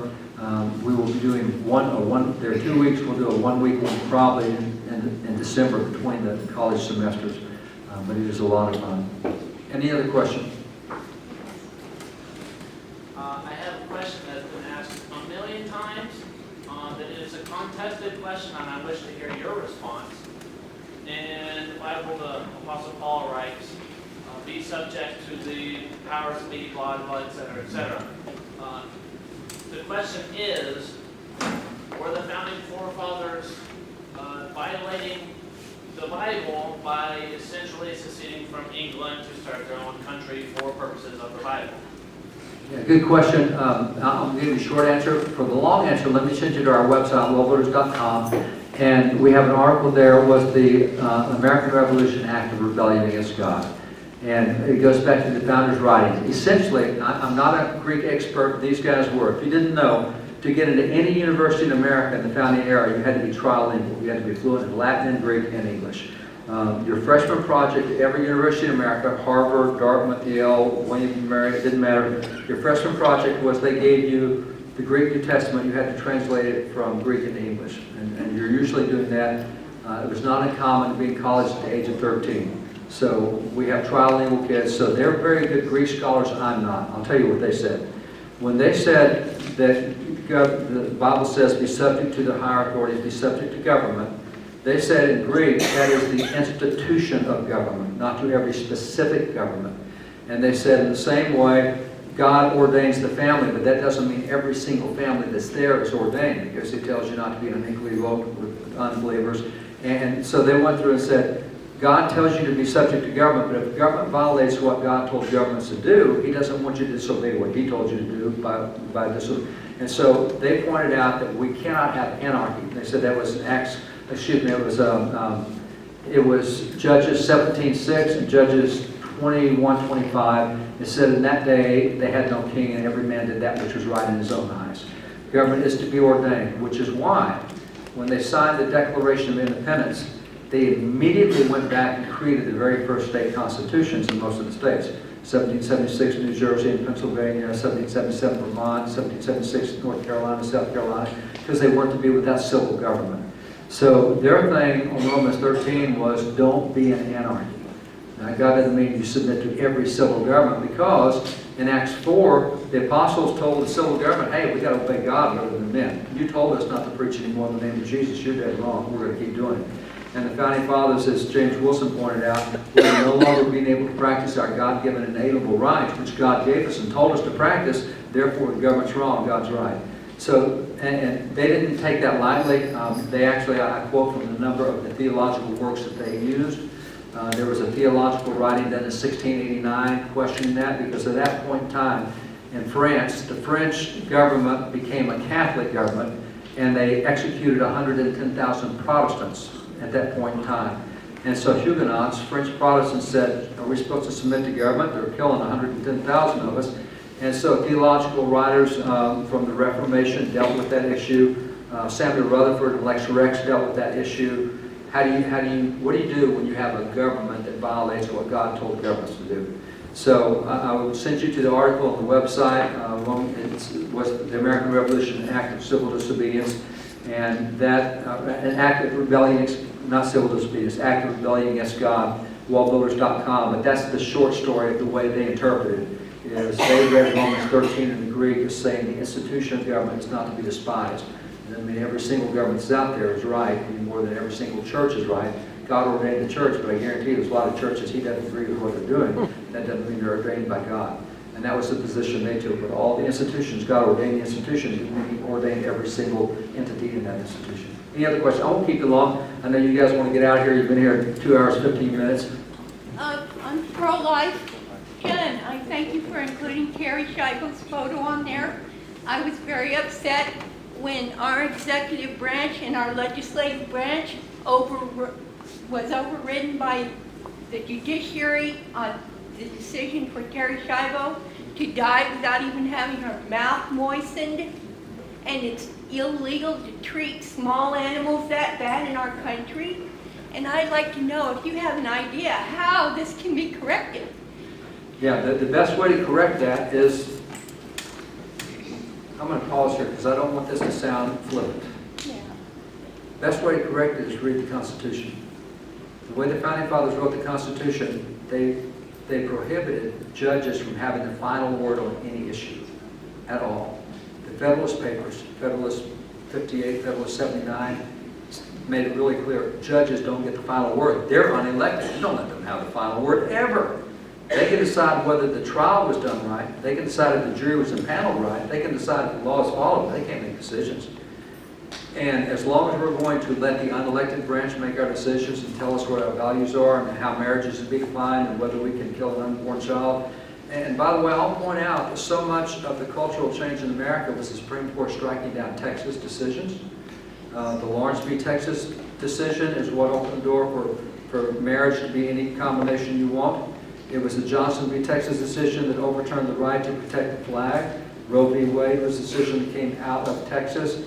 We will be doing there are 2 weeks. We'll do a 1-week one probably in December between the college semesters. But it is a lot of fun. Any other question? I have a question that's been asked a million times. That it is a contested question, and I wish to hear your response. In the Bible, the Apostle Paul writes, "Be subject to the powers that be, blah, blah, etc., etc." The question is, were the founding forefathers violating the Bible by essentially seceding from England to start their own country for purposes of the Bible? Yeah, good question. I'll give you a short answer. For the long answer, let me send you to our website, wallbuilders.com, and we have an article there, was the American Revolution Act of Rebellion Against God. And it goes back to the founders' writings. Essentially, I'm not a Greek expert, these guys were. If you didn't know, to get into any university in America in the founding era, you had to be trilingual. You had to be fluent in Latin and Greek and English. Your freshman project at every university in America, Harvard, Dartmouth, Yale, William & Mary, it didn't matter. Your freshman project was they gave you the Greek New Testament. You had to translate it from Greek into English. And you're usually doing that. It was not uncommon to be in college at the age of 13. So we have trilingual kids. So they're very good Greek scholars. I'm not. I'll tell you what they said. When they said that the Bible says be subject to the higher authorities, be subject to government, they said in Greek that is the institution of government, not to every specific government. And they said in the same way, God ordains the family, but that doesn't mean every single family that's there is ordained, because he tells you not to be unequally yoked with unbelievers. And so they went through and said, God tells you to be subject to government, but if government violates what God told governments to do, he doesn't want you to disobey what he told you to do by disobeying. And so they pointed out that we cannot have anarchy. They said that was it was Judges 17:6 and Judges 21:25. It said in that day they had no king, and every man did that which was right in his own eyes. Government is to be ordained, which is why when they signed the Declaration of Independence, they immediately went back and created the very first state constitutions in most of the states. 1776 New Jersey and Pennsylvania, 1777 Vermont, 1776 North Carolina, South Carolina, because they weren't to be without civil government. So their thing on Romans 13 was don't be an anarchy. Now God doesn't mean you submit to every civil government, because in Acts 4, the apostles told the civil government, hey, we got to obey God rather than men. You told us not to preach anymore in the name of Jesus. You're dead wrong. We're going to keep doing it. And the founding fathers, as James Wilson pointed out, we're no longer being able to practice our God-given inalienable rights, which God gave us and told us to practice. Therefore, the government's wrong, God's right. So, and they didn't take that lightly. They actually, I quote from the number of the theological works that they used. There was a theological writing done in 1689 questioning that, because at that point in time in France, the French government became a Catholic government, and they executed 110,000 Protestants at that point in time. And so Huguenots, French Protestants, said, are we supposed to submit to government? They're killing 110,000 of us. And so theological writers from the Reformation dealt with that issue. Samuel Rutherford and Lex Rex dealt with that issue. what do you do when you have a government that violates what God told governments to do? So I will send you to the article on the website. It was the American Revolution, an act of civil disobedience, and that an act of rebellion, not civil disobedience, act of rebellion against God, wallbuilders.com. But that's the short story of the way they interpret it. Is they read Romans 13 in the Greek as saying the institution of government is not to be despised. And I mean, every single government that's out there is right, any more than every single church is right. God ordained the church, but I guarantee you there's a lot of churches he doesn't agree with what they're doing. That doesn't mean they're ordained by God. And that was the position they took. But all the institutions, God ordained the institutions, and he ordained every single entity in that institution. Any other questions? I won't keep you long. I know you guys want to get out of here. You've been here 2 hours, 15 minutes. I'm pro-life, and I thank you for including Terry Scheibel's photo on there. I was very upset when our executive branch and our legislative branch was overridden by the judiciary on the decision for Terry Scheibel to die without even having her mouth moistened. And it's illegal to treat small animals that bad in our country. And I'd like to know if you have an idea how this can be corrected. Yeah, the best way to correct that is, I'm going to pause here because I don't want this to sound flippant. Yeah. Best way to correct it is read the Constitution. The way the Founding Fathers wrote the Constitution, they prohibited judges from having the final word on any issue at all. The Federalist Papers, Federalist 58, Federalist 79, made it really clear, judges don't get the final word. They're unelected. You don't let them have the final word ever. They can decide whether the trial was done right. They can decide if the jury was impaneled right. They can decide if the law is followed. They can't make decisions. And as long as we're going to let the unelected branch make our decisions and tell us what our values are and how marriages should be defined and whether we can kill an unborn child. And by the way, I'll point out that so much of the cultural change in America was the Supreme Court striking down Texas decisions. The Lawrence v. Texas decision is what opened the door for marriage to be any combination you want. It was the Johnson v. Texas decision that overturned the right to protect the flag. Roe v. Wade was a decision that came out of Texas.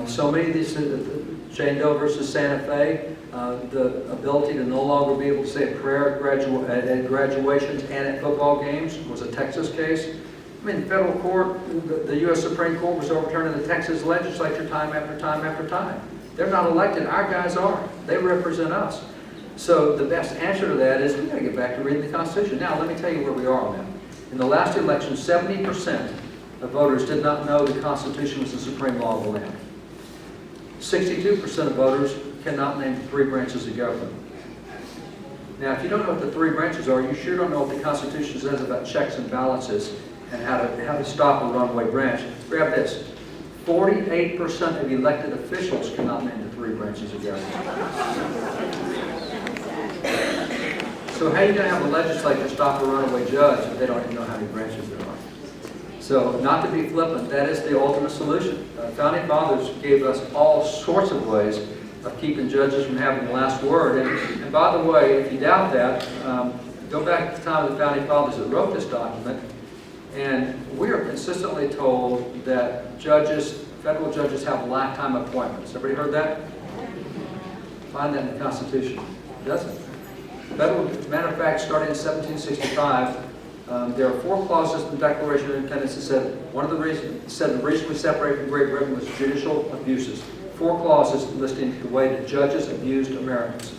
So many of these, Jane Doe versus Santa Fe, the ability to no longer be able to say a prayer at graduations and at football games was a Texas case. I mean, the federal court, the U.S. Supreme Court was overturning the Texas legislature time after time after time. They're not elected, our guys are. They represent us. So the best answer to that is we've got to get back to reading the Constitution. Now, let me tell you where we are on that. In the last election, 70% of voters did not know the Constitution was the supreme law of the land. 62% of voters cannot name the 3 branches of government. Now, if you don't know what the 3 branches are, you sure don't know what the Constitution says about checks and balances and how to stop a runaway branch. Grab this. 48% of elected officials cannot name the 3 branches of government. So how are you going to have a legislature stop a runaway judge if they don't even know how many branches there are? So not to be flippant, that is the ultimate solution. Founding Fathers gave us all sorts of ways of keeping judges from having the last word. And by the way, if you doubt that, go back to the time of the Founding Fathers that wrote this document, and we are consistently told that judges, federal judges, have lifetime appointments. Everybody heard that? Find that in the Constitution. It doesn't. Federal, as a matter of fact, starting in 1765, there are 4 clauses in the Declaration of Independence that said the reason we separated from Great Britain was judicial abuses. 4 clauses listing the way that judges abused Americans.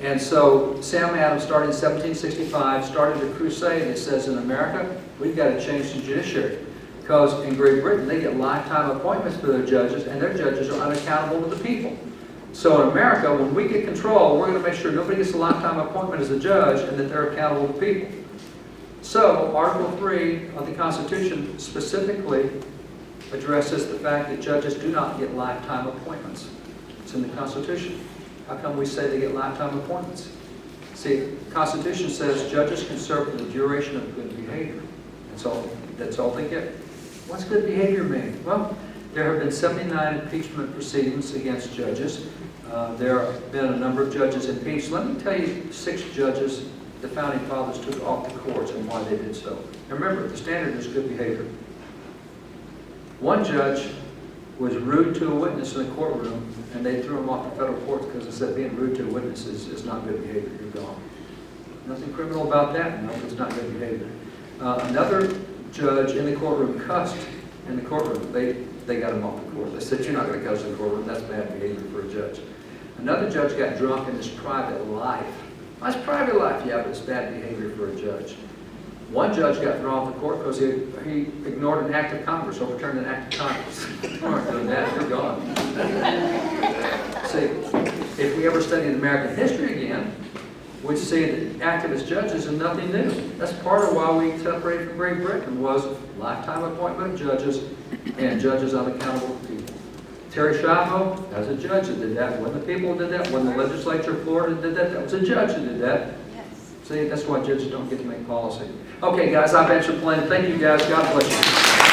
And so Sam Adams, starting in 1765, started a crusade that says in America, we've got to change the judiciary. Because in Great Britain, they get lifetime appointments for their judges, and their judges are unaccountable to the people. So in America, when we get control, we're going to make sure nobody gets a lifetime appointment as a judge and that they're accountable to people. So Article 3 of the Constitution specifically addresses the fact that judges do not get lifetime appointments. It's in the Constitution. How come we say they get lifetime appointments? See, the Constitution says judges can serve for the duration of good behavior. That's all they get. What's good behavior mean? Well, there have been 79 impeachment proceedings against judges. There have been a number of judges impeached. Let me tell you 6 judges the Founding Fathers took off the courts and why they did so. Now remember, the standard is good behavior. One judge was rude to a witness in the courtroom, and they threw him off the federal courts because they said being rude to a witness is not good behavior. You're gone. Nothing criminal about that. No, it's not good behavior. Another judge in the courtroom cussed in the courtroom. They got him off the court. They said, you're not going to cuss in the courtroom. That's bad behavior for a judge. Another judge got drunk in his private life. That's private life, yeah, but it's bad behavior for a judge. One judge got thrown off the court because he ignored an act of Congress, overturned an act of Congress. You aren't doing that, you're gone. See, if we ever study American history again, we'd see that activist judges are nothing new. That's part of why we separated from Great Britain, was lifetime appointment of judges and judges unaccountable to people. Terry Schiavo, that was a judge that did that. When the people did that, when the legislature of Florida did that, that was a judge that did that. Yes. See, that's why judges don't get to make policy. Okay, guys, I've answered plenty. Thank you, guys. God bless you.